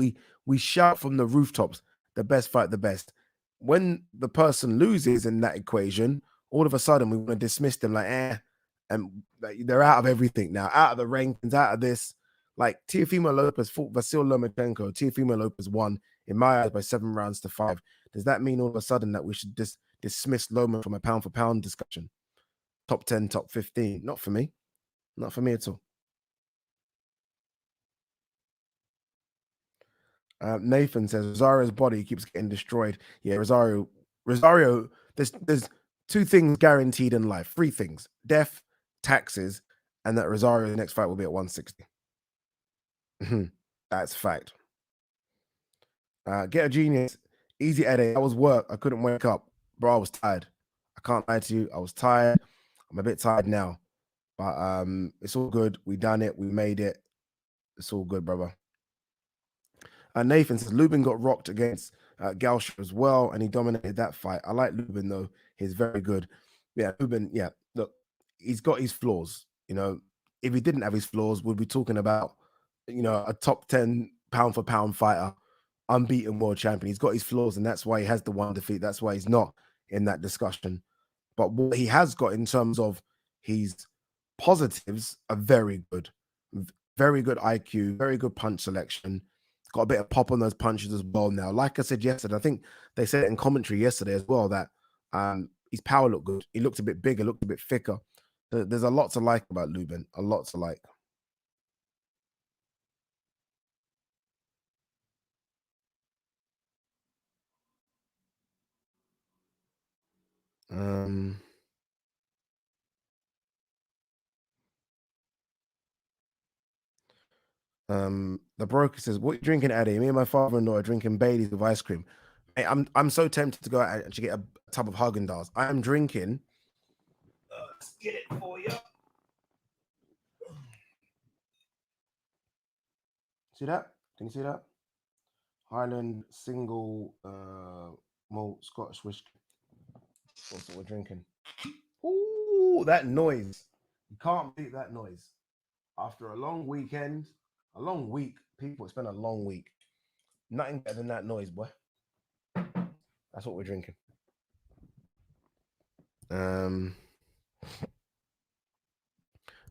we shout from the rooftops, the best fight the best. When the person loses in that equation, all of a sudden we want to dismiss them like, and they're out of everything now, out of the rankings, out of this. Like Teofimo Lopez fought Vasyl Lomachenko. Teofimo Lopez won, in my eyes, by 7 rounds to 5. Does that mean all of a sudden that we should dismiss Loma from a pound for pound discussion? Top 10, top 15? Not for me. Not for me at all. Nathan says Rosario's body keeps getting destroyed. Yeah, Rosario. There's 2 things guaranteed in life. 3 things: death, taxes, and that Rosario's next fight will be at 160. That's fact. Get a genius. Easy Eddie. I was work. I couldn't wake up, bro. I was tired. I can't lie to you. I was tired. I'm a bit tired now, but it's all good. We done it. We made it. It's all good, brother. Nathan says Lubin got rocked against Gausha as well, and he dominated that fight. I like Lubin though; he's very good. Yeah, Lubin. Yeah, look, he's got his flaws. You know, if he didn't have his flaws, we'd be talking about, you know, a top 10 pound for pound fighter, unbeaten world champion. He's got his flaws, and that's why he has the 1 defeat. That's why he's not in that discussion. But what he has got in terms of his positives are very good. Very good IQ, very good punch selection. Got a bit of pop on those punches as well now. Like I said yesterday, I think they said it in commentary yesterday as well, that his power looked good. He looked a bit bigger, looked a bit thicker. There's a lot to like about Lubin. A lot to like. The broker says, "What are you drinking, Addy? Me and my father-in-law are drinking Baileys with ice cream." Hey, I'm so tempted to go out and get a tub of Haagen-Dazs. I am drinking. Let's get it for you. See that? Can you see that? Highland single malt Scottish whiskey. That's what we're drinking. Ooh, that noise! You can't beat that noise. After a long weekend, a long week, people, it's been a long week. Nothing better than that noise, boy. That's what we're drinking.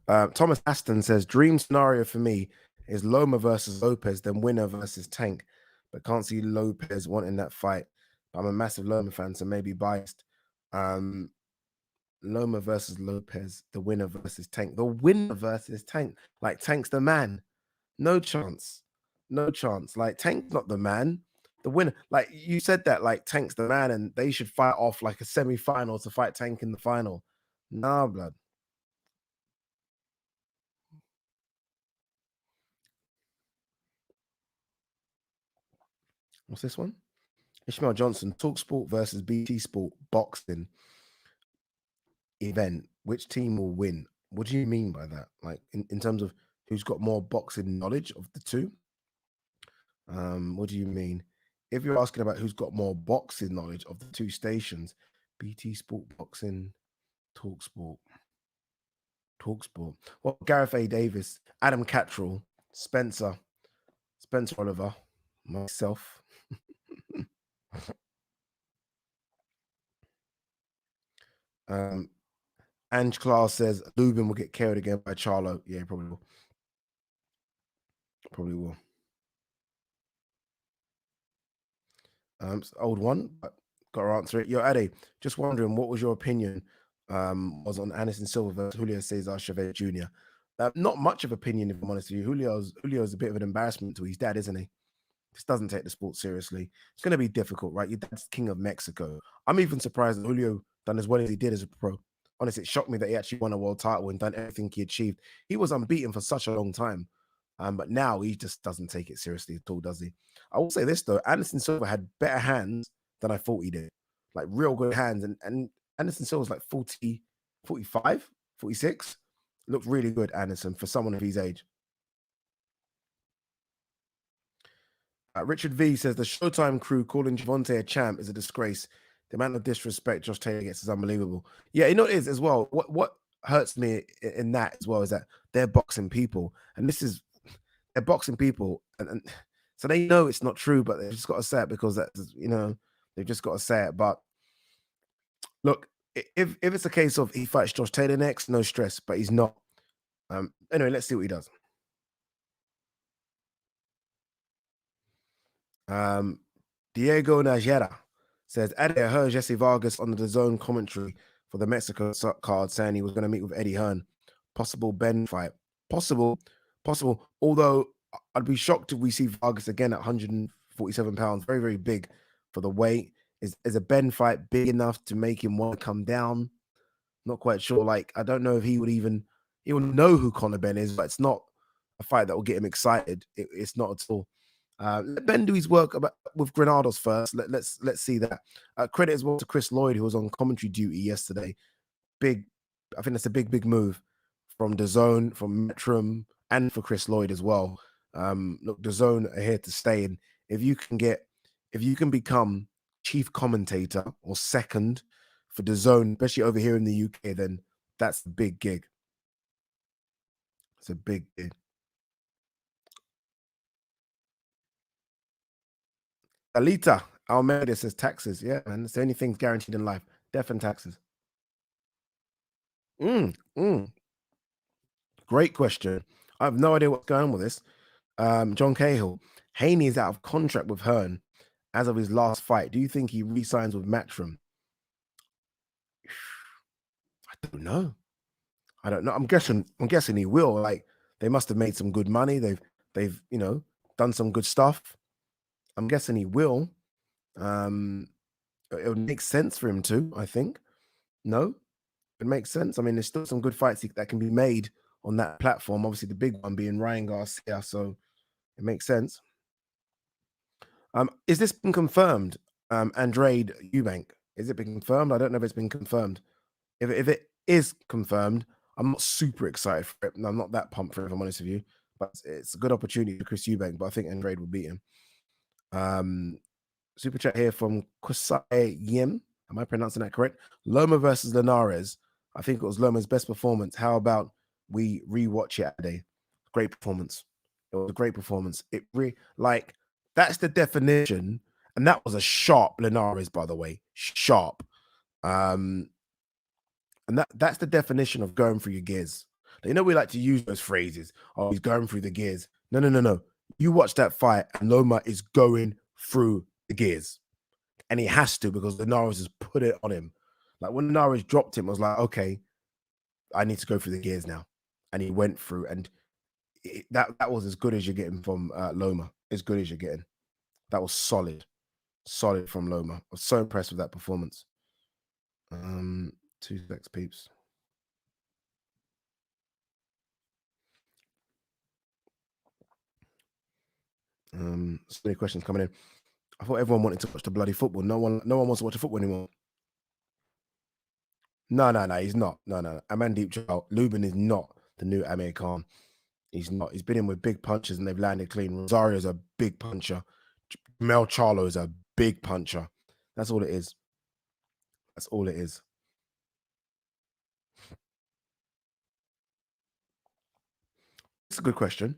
Thomas Aston says, dream scenario for me is Loma versus Lopez, then winner versus Tank. But can't see Lopez wanting that fight. But I'm a massive Loma fan, so maybe biased. Loma versus Lopez, the winner versus Tank. The winner versus Tank. Like, Tank's the man. No chance. No chance. Like, Tank's not the man. The winner, like you said that, like, Tank's the man, and they should fight off like a semi-final to fight Tank in the final. Nah, blood. What's this one? Ismaeel Johnstone, Talksport versus BT Sport boxing event. Which team will win? What do you mean by that? Like in terms of who's got more boxing knowledge of the two? What do you mean? If you're asking about who's got more boxing knowledge of the two stations, BT Sport Boxing, Talksport, Talksport. Well, Gareth A. Davis, Adam Cattrall, Spencer Oliver, myself. Ange Clark says Lubin will get carried again by Charlo. Yeah, probably will. Probably will. Old one, but got to answer it. Yo, Ade, just wondering what was your opinion was on Anderson Silva versus Julio Cesar Chavez Jr. Not much of opinion, if I'm honest with you. Julio's a bit of an embarrassment to his dad, isn't he? Just doesn't take the sport seriously. It's going to be difficult, right? Your dad's king of Mexico. I'm even surprised that Julio done as well as he did as a pro. Honestly, it shocked me that he actually won a world title and done everything he achieved. He was unbeaten for such a long time. But now he just doesn't take it seriously at all, does he? I will say this, though. Anderson Silva had better hands than I thought he did. Like, real good hands. And Anderson Silva's like 40, 45, 46. Looked really good, Anderson, for someone of his age. Richard V says the Showtime crew calling Gervonta a champ is a disgrace. The amount of disrespect Josh Taylor gets is unbelievable. Yeah, you know it is as well. What hurts me in that as well is that they're boxing people, and they're boxing people, and so they know it's not true, but they've just got to say it because that's they've just got to say it. But look, if it's a case of he fights Josh Taylor next, no stress, but he's not. Anyway, let's see what he does. Diego Najera says, I heard Jesse Vargas on the DAZN commentary for the Mexico card saying he was going to meet with Eddie Hearn. Possible Ben fight. Possible. Although I'd be shocked if we see Vargas again at 147 pounds. Very, very big for the weight. Is a Ben fight big enough to make him want to come down? Not quite sure. Like, I don't know if he will know who Conor Ben is, but it's not a fight that will get him excited. It's not at all. Let Ben do his work with Granados first. Let's see that. Credit as well to Chris Lloyd, who was on commentary duty yesterday. I think that's a big move from DAZN, from Metrum, and for Chris Lloyd as well. Look, DAZN are here to stay, and if you can become chief commentator or second for DAZN, especially over here in the UK, then that's a big gig. It's a big gig. Alita Almeida says taxes. Yeah, man. It's the only thing guaranteed in life. Death and taxes. Great question. I have no idea what's going on with this. John Cahill. Haney is out of contract with Hearn as of his last fight. Do you think he re-signs with Matchroom? I don't know. I'm guessing he will. Like, they must have made some good money. They've done some good stuff. I'm guessing he will. It would make sense for him to, I think. No, it makes sense. I mean, there's still some good fights that can be made on that platform. Obviously, the big one being Ryan Garcia, so it makes sense. Is this been confirmed? Andrade Eubank, is it been confirmed? I don't know if it's been confirmed. If it is confirmed, I'm not super excited for it. I'm not that pumped for it, if I'm honest with you. But it's a good opportunity for Chris Eubank, but I think Andrade will beat him. Super chat here from Kusai Yim. Am I pronouncing that correct? Loma versus Linares. I think it was Loma's best performance. How about we rewatch it today? Great performance. It was a great performance. That's the definition, and that was a sharp Linares, by the way. Sharp. And that's the definition of going through your gears. We like to use those phrases. Oh, he's going through the gears. No. You watch that fight, and Loma is going through the gears. And he has to, because Linares has put it on him. Like, when Linares dropped him, I was like, okay, I need to go through the gears now. And he went through, and that was as good as you're getting from Loma. As good as you're getting. That was solid from Loma. I was so impressed with that performance. 2 seconds, peeps. So many questions coming in. I thought everyone wanted to watch the bloody football. No one wants to watch the football anymore. No, he's not. No. Amandeep Chal, Lubin is not the new Amir Khan. He's not. He's been in with big punches and they've landed clean. Rosario's a big puncher. Mel Charlo is a big puncher. That's all it is. That's all it is. It's a good question.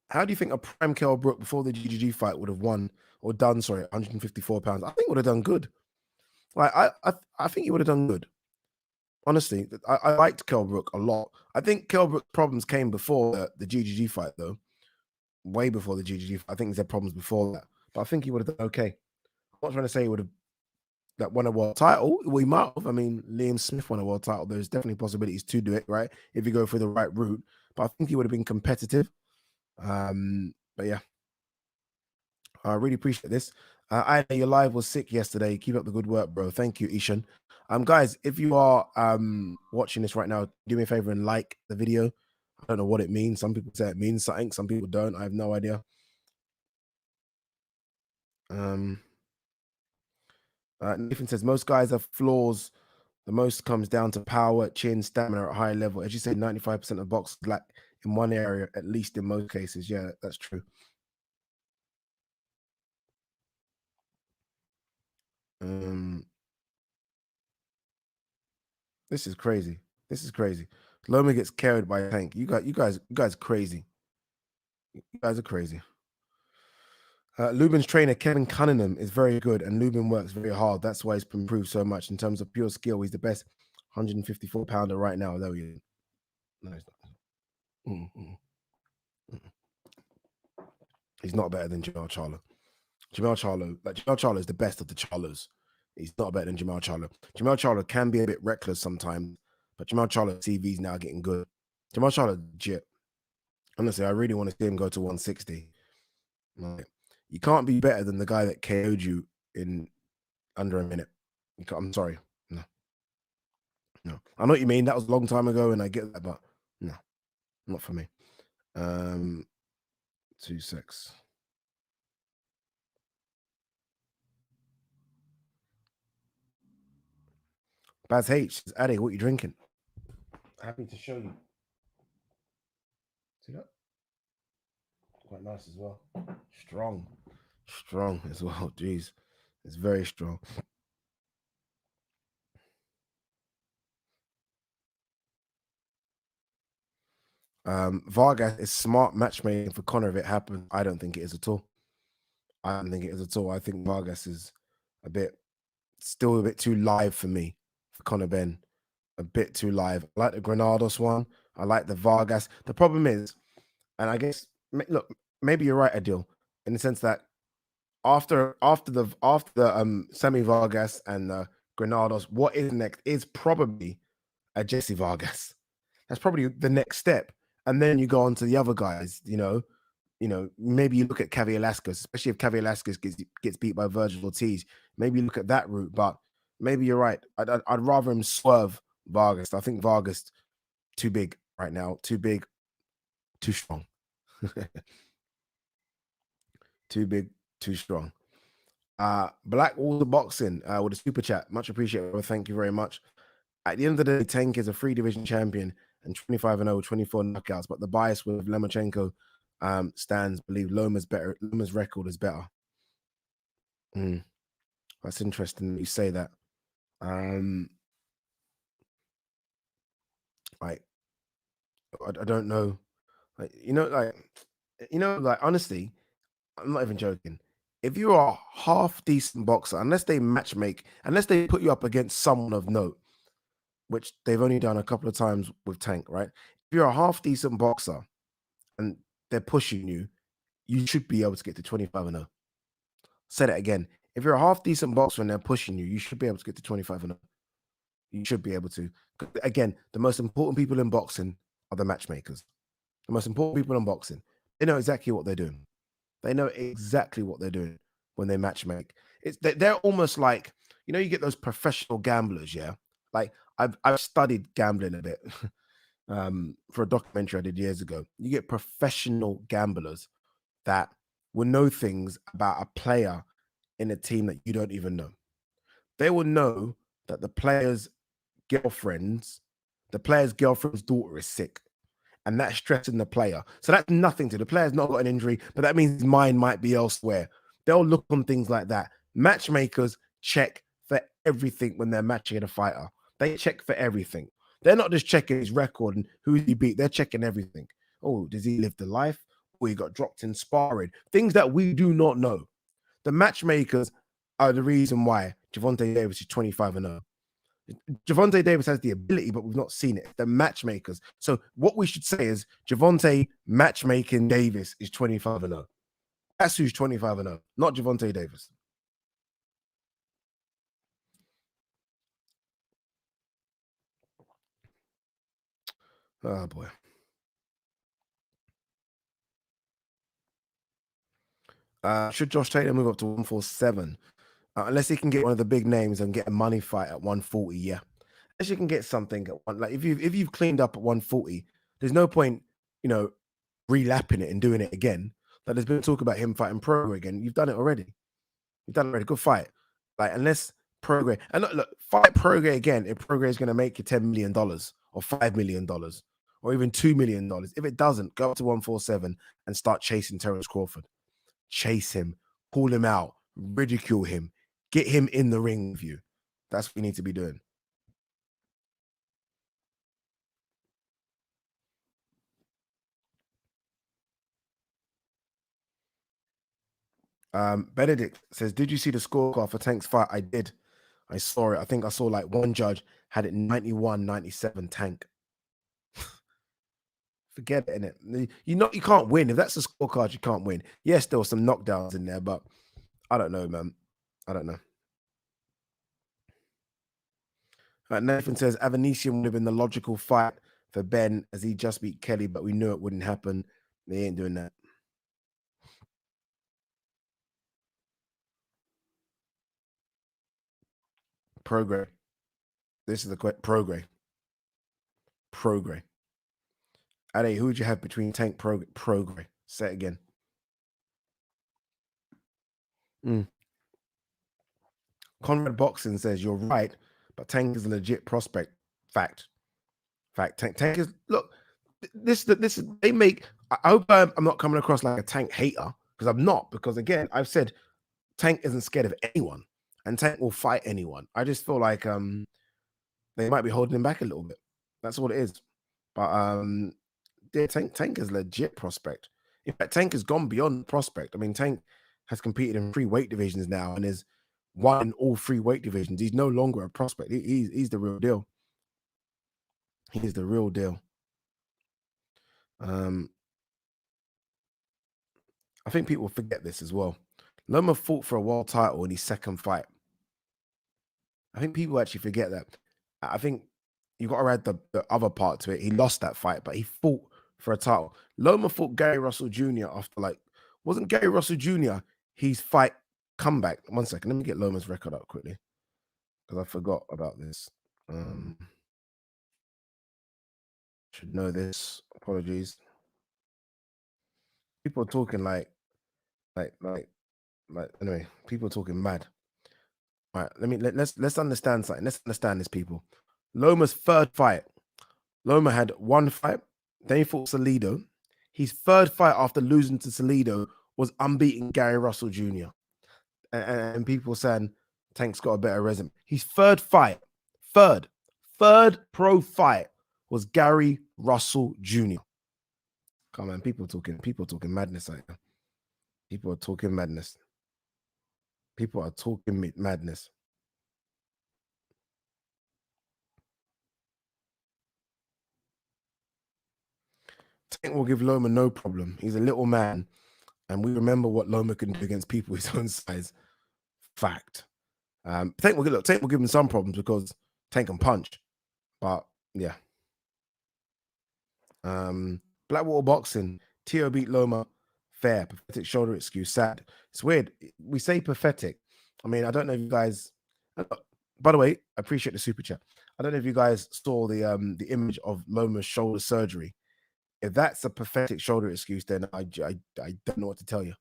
How do you think a prime Kell Brook before the GGG fight would have won or done? Sorry, 154 pounds. I think would have done good. Like I think he would have done good. Honestly, I liked Kell Brook a lot. I think Kell Brook's problems came before the GGG fight, though. Way before the GGG fight. I think he's had problems before that. But I think he would have done okay. I'm not trying to say he would have won a world title. Well, he might have. I mean, Liam Smith won a world title. There's definitely possibilities to do it, right? If you go for the right route. But I think he would have been competitive. But yeah. I really appreciate this. I know your live was sick yesterday. Keep up the good work, bro. Thank you, Ishan. Guys, if you are watching this right now, do me a favor and like the video. I don't know what it means. Some people say it means something, some people don't. I have no idea. Nathan says most guys have flaws. The most comes down to power, chin, stamina at a high level. As you say, 95% of boxers lack in one area, at least in most cases. Yeah, that's true. This is crazy. This is crazy. Loma gets carried by a tank. You guys crazy. You guys are crazy. Lubin's trainer, Kevin Cunningham, is very good, and Lubin works very hard. That's why he's improved so much in terms of pure skill. He's the best 154-pounder right now, though. No, he's not. He's not better than Jermell Charlo. Jermell Charlo is the best of the Charlos. He's not better than Jermell Charlo. Jermell Charlo can be a bit reckless sometimes, but Jermell Charlo TV is now getting good. Jermell Charlo, legit. Honestly, I really want to see him go to 160. Like, you can't be better than the guy that KO'd you in under a minute. I'm sorry. No. I know what you mean. That was a long time ago, and I get that, but no, not for me. 2-6. Baz H says, Addy, what you drinking? Happy to show you. See that? Quite nice as well. Strong as well. Jeez, it's very strong. Vargas is smart matchmaking for Conor if it happens. I don't think it is at all. I think Vargas is still a bit too live for me, for Conor Ben. A bit too live. I like the Granados one. I like the Vargas. The problem is, and I guess, look, maybe you're right, Adil, in the sense that after the Sammy Vargas and the Granados, what is next is probably a Jesse Vargas. That's probably the next step. And then you go on to the other guys, maybe you look at Cavill Velasquez, especially if Cavill Velasquez gets beat by Virgil Ortiz. Maybe you look at that route, but maybe you're right. I'd rather him swerve Vargas. I think Vargas too big right now. Too big, too strong. Too big, too strong. Black Water Boxing with a super chat. Much appreciated. Thank you very much. At the end of the day, Tank is a 3-division champion and 25-0, 24 knockouts. But the bias with Lomachenko stands. Believe Loma's better. Loma's record is better. That's interesting that you say that. Like, I don't know. Like, honestly, I'm not even joking. If you're a half decent boxer, unless they put you up against someone of note, which they've only done a couple of times with Tank, right? If you're a half decent boxer and they're pushing you, you should be able to get to 25-0. Say that again. If you're a half decent boxer and they're pushing you, you should be able to get to 25-0. You should be able to. Again, the most important people in boxing are the matchmakers. The most important people in boxing. They know exactly what they're doing. They know exactly what they're doing when they matchmake. They're almost like, you get those professional gamblers, yeah? Like, I've studied gambling a bit for a documentary I did years ago. You get professional gamblers that will know things about a player in a team that you don't even know. They will know that the player's girlfriend's daughter is sick, and that's stressing the player. So that's nothing to the player's not got an injury, but that means his mind might be elsewhere. They'll look on things like that. Matchmakers check for everything when they're matching a fighter. They check for everything. They're not just checking his record and who he beat. They're checking everything. Oh, does he live the life? Oh, he got dropped in sparring. Things that we do not know. The matchmakers are the reason why Gervonta Davis is 25-0. Gervonta Davis has the ability, but we've not seen it. The matchmakers. So what we should say is Gervonta matchmaking Davis is 25-0. That's who's 25-0, not Gervonta Davis. Oh boy. Should Josh Taylor move up to 147? Unless he can get one of the big names and get a money fight at 140, yeah. Unless you can get something at one, like if you've cleaned up at 140, there's no point, relapping it and doing it again. Like there's been talk about him fighting Pro again. You've done it already. You've done it already. Good fight. Like unless Progre and look, fight Progre again. If Progre is going to make you $10 million or $5 million or even $2 million, if it doesn't, go up to 147 and start chasing Terence Crawford. Chase him, call him out, ridicule him, get him in the ring with you. That's what you need to be doing. Benedict says, did you see the scorecard for Tank's fight? I did. I saw it. I think I saw like one judge had it 91-97 Tank. Forget it, innit? You can't win. If that's the scorecard, you can't win. Yes, there were some knockdowns in there, but I don't know, man. I don't know. Nathan says, Avanesian would have been the logical fight for Ben as he just beat Kelly, but we knew it wouldn't happen. They ain't doing that. Progre. This is the question. Progre. Ade, who would you have between Tank Progre? Say it again. Konrad Boxing says, you're right, but Tank is a legit prospect. Fact. Tank is, look, this they make, I hope I'm not coming across like a Tank hater, because I'm not, because again, I've said Tank isn't scared of anyone and Tank will fight anyone. I just feel like they might be holding him back a little bit. That's what it is. But yeah, Tank is a legit prospect. In fact, Tank has gone beyond prospect. I mean, Tank has competed in 3 weight divisions now and is won in all 3 weight divisions. He's no longer a prospect. He's the real deal. He's the real deal. I think people forget this as well. Loma fought for a world title in his second fight. I think people actually forget that. I think you got to add the other part to it. He lost that fight, but he fought for a title. Loma fought Gary Russell Jr. after wasn't Gary Russell Jr. his fight comeback? 1 second, let me get Loma's record up quickly because I forgot about this. Should know this. Apologies. People are talking like anyway. People are talking mad. All right, let's understand something. Let's understand this, people. Loma's third fight. Loma had 1 fight, then he fought Salido. His third fight after losing to Salido was unbeaten Gary Russell Jr. And people saying Tank's got a better resume. His third fight, third pro fight was Gary Russell Jr. Come on, people talking madness right now. People are talking madness. People are talking madness. Tank will give Loma no problem. He's a little man, and we remember what Loma can do against people his own size. Fact. Tank will give him some problems because Tank can punch, but yeah. Blackwater Boxing, Tio beat Loma, fair. Pathetic shoulder excuse, sad. It's weird. We say pathetic. I mean, I don't know if you guys. By the way, I appreciate the super chat. I don't know if you guys saw the image of Loma's shoulder surgery. If that's a pathetic shoulder excuse, then I don't know what to tell you.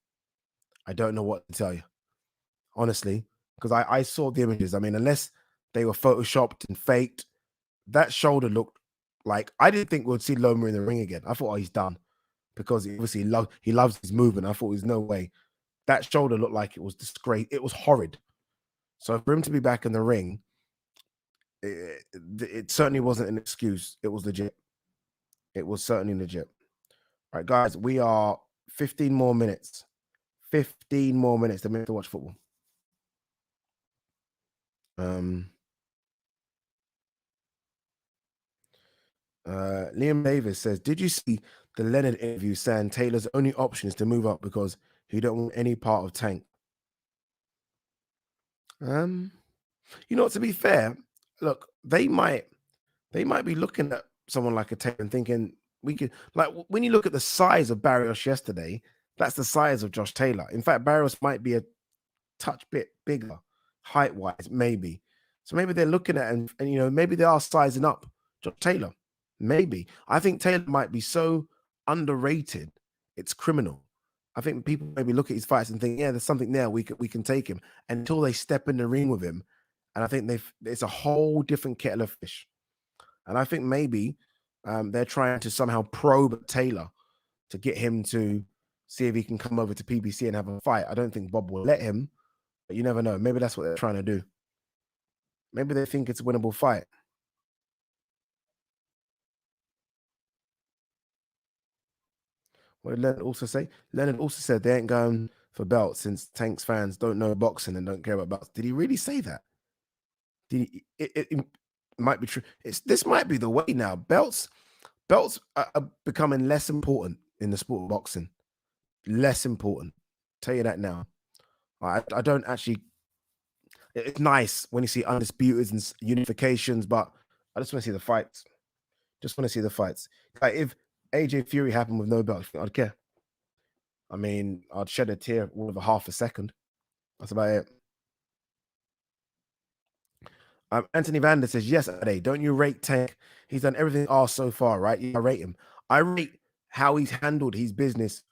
I don't know what to tell you. honestly, because I saw the images. I mean, unless they were photoshopped and faked, that shoulder looked like, I didn't think we'd see Loma in the ring again. I thought, oh, he's done, because he obviously he loves his movement. I thought there's no way. That shoulder looked like it was disgrace. It was horrid. So for him to be back in the ring, it certainly wasn't an excuse. It was legit. It was certainly legit. All right, guys, we are 15 more minutes. 15 more minutes to to watch football. Liam Davis says, did you see the Leonard interview saying Taylor's only option is to move up because he don't want any part of Tank? You know, to be fair, look, they might be looking at someone like a Taylor and thinking, we could, like, when you look at the size of Barrios yesterday, that's the size of Josh Taylor. In fact, Barrios might be a touch bit bigger height wise, maybe. So maybe they're looking at, and you know, maybe they are sizing up Josh Taylor. Maybe. I think Taylor might be so underrated, it's criminal. I think people maybe look at his fights and think, yeah, there's something there, we can take him, until they step in the ring with him. And I think it's a whole different kettle of fish. And I think maybe they're trying to somehow probe Taylor to get him to see if he can come over to PBC and have a fight. I don't think Bob will let him, but you never know. Maybe that's what they're trying to do. Maybe they think it's a winnable fight. What did Leonard also say? Leonard also said they ain't going for belts since Tank's fans don't know boxing and don't care about belts. Did he really say that? Did he, it might be true. This might be the way now. Belts are becoming less important in the sport of boxing. Less important. Tell you that now. I don't actually. It's nice when you see undisputeds and unifications, but I just want to see the fights. Just want to see the fights. Like if AJ Fury happened with no belt, I'd care. I mean, I'd shed a tear with a half a second. That's about it. Anthony Vander says, yes, Ade, don't you rate Tank? He's done everything R so far, right? Yeah, I rate him. I rate how he's handled his business.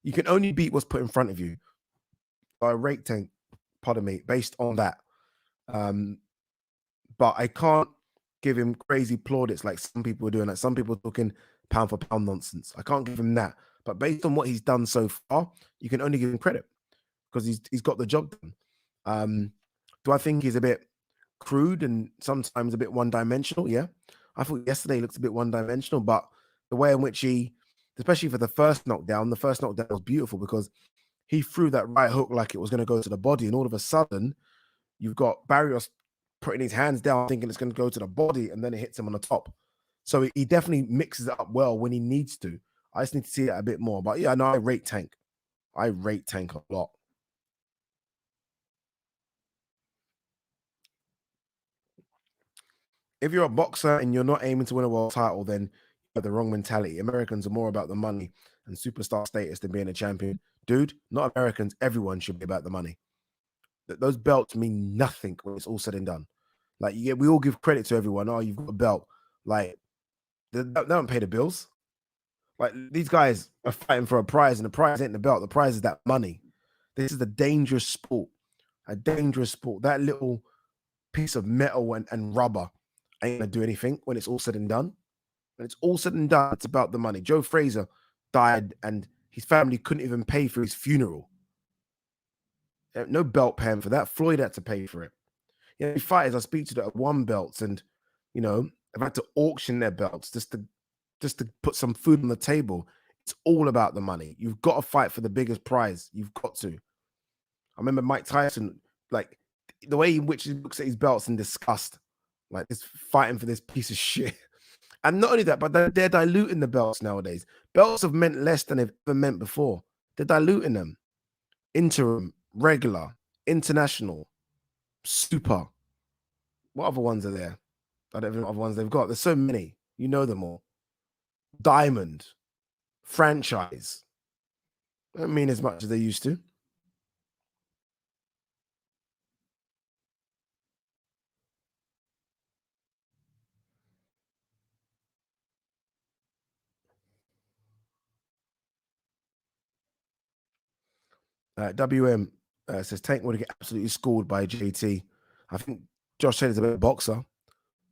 You can only beat what's put in front of you. I rate Tank, pardon me, based on that. But I can't give him crazy plaudits like some people are doing. Like some people are talking pound for pound nonsense. I can't give him that. But based on what he's done so far, you can only give him credit because he's got the job done. Do I think he's a bit crude and sometimes a bit one-dimensional? Yeah. I thought yesterday looked a bit one-dimensional, but the way in which he, especially for the first knockdown was beautiful because he threw that right hook like it was going to go to the body, and all of a sudden you've got Barrios putting his hands down thinking it's going to go to the body, and then it hits him on the top. So he definitely mixes it up well when he needs to. I just need to see that a bit more. But yeah, no, I rate Tank. I rate Tank a lot. If you're a boxer and you're not aiming to win a world title, then you have the wrong mentality. Americans are more about the money and superstar status than being a champion. Dude, not Americans. Everyone should be about the money. Those belts mean nothing when it's all said and done. Like, yeah, we all give credit to everyone. Oh, you've got a belt. Like, they don't pay the bills. Like, these guys are fighting for a prize, and the prize ain't the belt. The prize is that money. This is a dangerous sport. A dangerous sport. That little piece of metal and rubber ain't gonna do anything when it's all said and done. When it's all said and done, it's about the money. Joe Frazier died, and his family couldn't even pay for his funeral. No belt paying for that. Floyd had to pay for it. You know, fighters I speak to that have won belts, and you know, have had to auction their belts just to put some food on the table. It's all about the money. You've got to fight for the biggest prize. You've got to. I remember Mike Tyson, like the way in which he looks at his belts in disgust, like this fighting for this piece of shit. And not only that, but they're diluting the belts nowadays. Belts have meant less than they've ever meant before. They're diluting them. Interim, regular, international, super. What other ones are there? I don't even know what other ones they've got. There's so many. You know them all. Diamond, franchise. Don't mean as much as they used to. WM, Says Tank would get absolutely schooled by JT. I think Josh Taylor's a better boxer.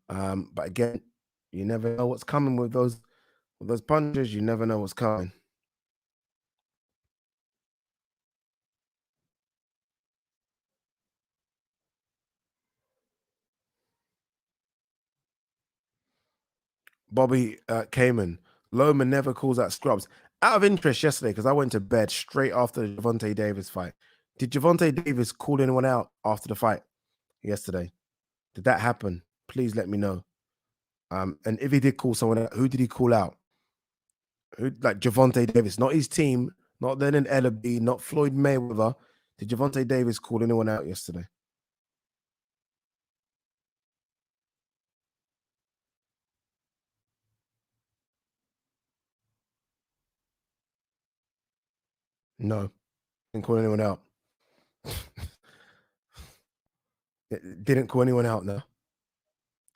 But again, you never know what's coming with those punches. You never know what's coming. Bobby Cayman. Loma never calls out scrubs. Out of interest yesterday, because I went to bed straight after the Gervonta Davis fight. Did Gervonta Davis call anyone out after the fight yesterday? Did that happen? Please let me know. And if he did call someone out, who did he call out? Who, like Gervonta Davis, not his team, not then an Ellaby, not Floyd Mayweather. Did Gervonta Davis call anyone out yesterday? No, didn't call anyone out. Didn't call anyone out. No,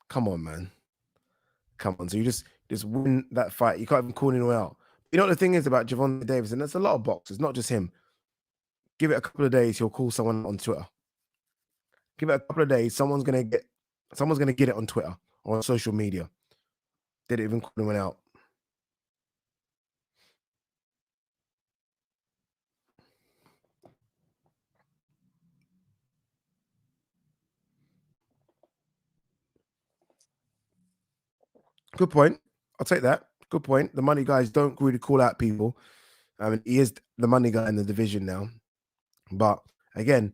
come on, man. Come on. So you just win that fight. You can't even call anyone out. You know what the thing is about Gervonta Davis, and that's a lot of boxers, not just him. Give it a couple of days, he'll call someone on Twitter. Give it a couple of days, someone's gonna get it on Twitter or on social media. Did it even call anyone out? Good point. I'll take that. Good point. The money guys don't really call out people. I mean, he is the money guy in the division now. But again,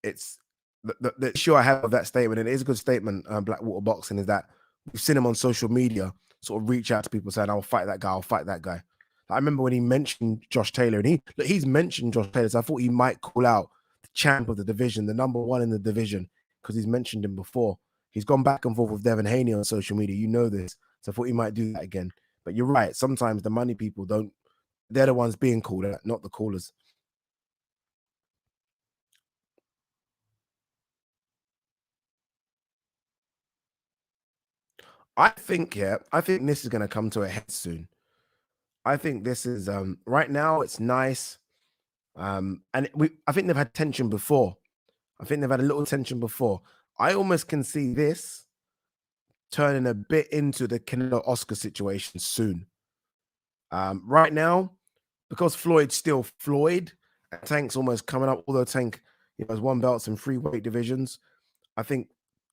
it's the issue I have with that statement, and it is a good statement, Blackwater Boxing, is that we've seen him on social media sort of reach out to people saying, I'll fight that guy, I'll fight that guy. I remember when he mentioned Josh Taylor, and he's mentioned Josh Taylor, so I thought he might call out the champ of the division, the number one in the division, because he's mentioned him before. He's gone back and forth with Devin Haney on social media. You know this. So I thought he might do that again. But you're right. Sometimes the money people don't, they're the ones being called out, not the callers. I think this is going to come to a head soon. I think this is right now it's nice. And I think they've had tension before. I think they've had a little tension before. I almost can see this turning a bit into the Canelo Oscar situation soon. Right now, because Floyd's still Floyd, and Tank's almost coming up, although Tank, has one belts in 3 weight divisions. I think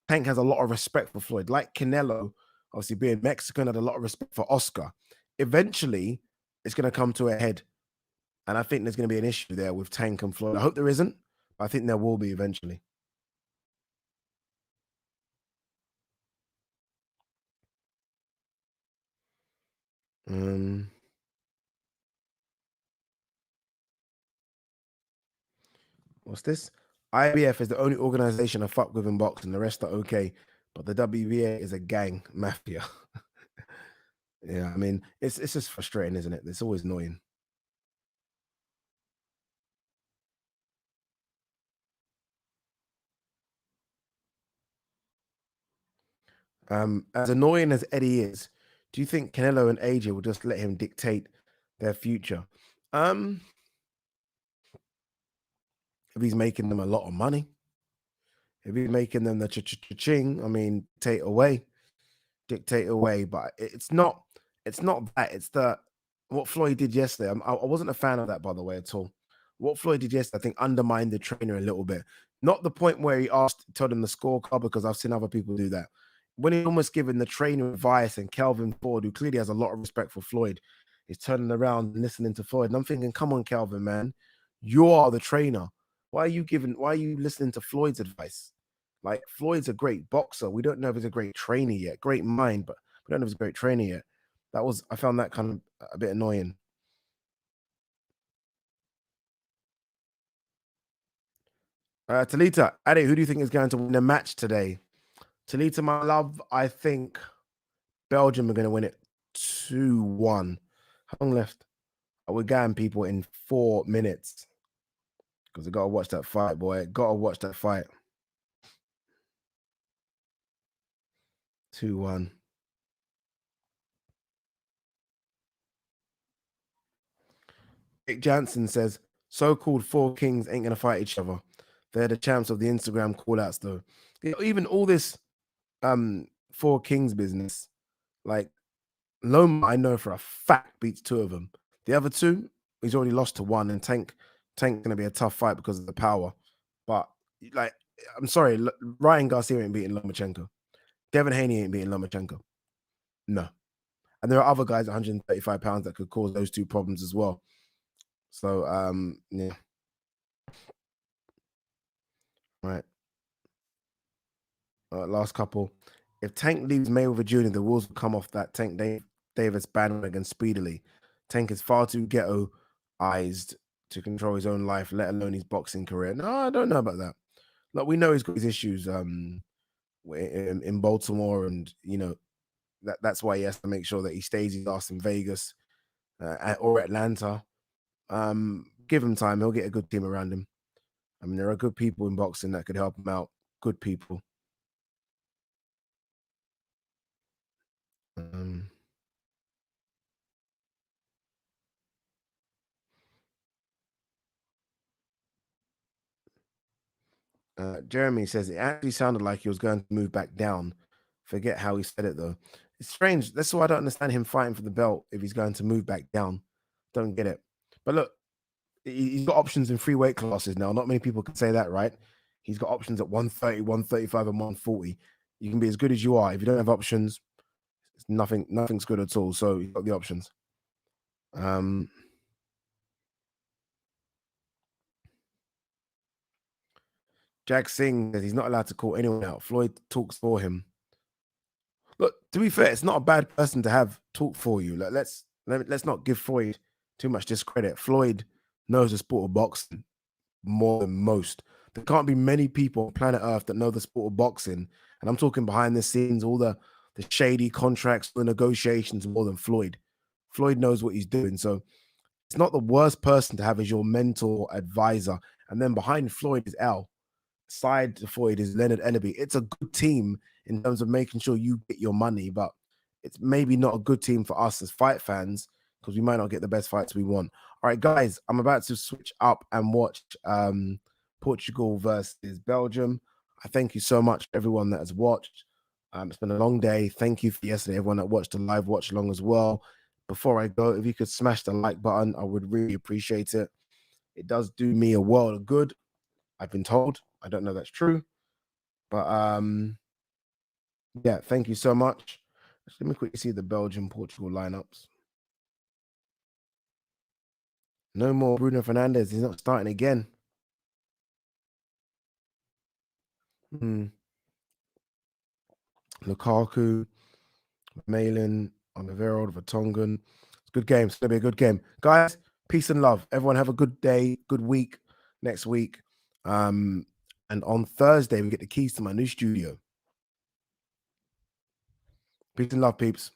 Tank has a lot of respect for Floyd. Like Canelo, obviously being Mexican, had a lot of respect for Oscar. Eventually, it's going to come to a head. And I think there's going to be an issue there with Tank and Floyd. I hope there isn't, but I think there will be eventually. What's this? IBF is the only organization I fuck with in boxing. The rest are okay. But the WBA is a gang mafia. Yeah, I mean, it's just frustrating, isn't it? It's always annoying. As annoying as Eddie is, do you think Canelo and AJ will just let him dictate their future? If he's making them a lot of money, if he's making them the ching, I mean, dictate away. But it's not that. It's the what Floyd did yesterday. I wasn't a fan of that, by the way, at all. What Floyd did yesterday, I think, undermined the trainer a little bit. Not the point where he told him the scorecard, because I've seen other people do that. When he almost given the trainer advice, and Kelvin Ford, who clearly has a lot of respect for Floyd, is turning around and listening to Floyd. And I'm thinking, come on, Kelvin, man, you are the trainer. Why are you listening to Floyd's advice? Like, Floyd's a great boxer. We don't know if he's a great trainer yet. Great mind, but we don't know if he's a great trainer yet. I found that kind of a bit annoying. Talita, Ade, who do you think is going to win the match today? Talita, my love, I think Belgium are going to win it 2-1. How long left? We're going people in 4 minutes, because I got to watch that fight, boy. Got to watch that fight. 2-1. Nick Jansen says, So-called four kings ain't gonna fight each other. They're the champs of the Instagram call-outs, though. Even all this four kings business, like Loma, I know for a fact beats two of them. The other two, he's already lost to one, and Tank's gonna be a tough fight because of the power. But like, I'm sorry, Ryan Garcia ain't beating Lomachenko. Devin Haney ain't beating Lomachenko. No. And there are other guys at 135 pounds that could cause those two problems as well. So yeah. Right. Last couple. If Tank leaves Mayweather Jr., the wheels will come off that Tank Davis bandwagon speedily. Tank is far too ghettoized to control his own life, let alone his boxing career. No, I don't know about that. Look, we know he's got his issues in Baltimore, and you know that's why he has to make sure that he stays his ass in Vegas or Atlanta. Give him time; he'll get a good team around him. I mean, there are good people in boxing that could help him out. Good people. Jeremy says it actually sounded like he was going to move back down. Forget how he said it though. It's strange. That's why I don't understand him fighting for the belt if he's going to move back down. Don't get it. But look, he's got options in 3 weight classes now. Not many people can say that, right? He's got options at 130, 135, and 140. You can be as good as you are. If you don't have options, it's nothing's good at all. So you've got the options. Jack Singh says he's not allowed to call anyone out. Floyd talks for him. Look, to be fair, it's not a bad person to have talk for you. Like, let's not give Floyd too much discredit. Floyd knows the sport of boxing more than most. There can't be many people on planet Earth that know the sport of boxing, and I'm talking behind the scenes, all the shady contracts, the negotiations, more than Floyd. Floyd knows what he's doing, so it's not the worst person to have as your mentor advisor. And then behind Floyd is Al. Side to Floyd is Leonard Enderby. It's a good team in terms of making sure you get your money, but it's maybe not a good team for us as fight fans because we might not get the best fights we want. All right, guys, I'm about to switch up and watch Portugal versus Belgium. I thank you so much, everyone that has watched. It's been a long day. Thank you for yesterday, everyone that watched the live watch along as well. Before I go, if you could smash the like button, I would really appreciate it. It does do me a world of good. I've been told. I don't know that's true. But yeah, thank you so much. Let me quickly see the Belgium Portugal lineups. No more Bruno Fernandes. He's not starting again. Lukaku, Malin, Oliveira, Vertonghen. It's a good game. It's going to be a good game. Guys, peace and love. Everyone have a good day, good week next week. And on Thursday, we get the keys to my new studio. Peace and love, peeps.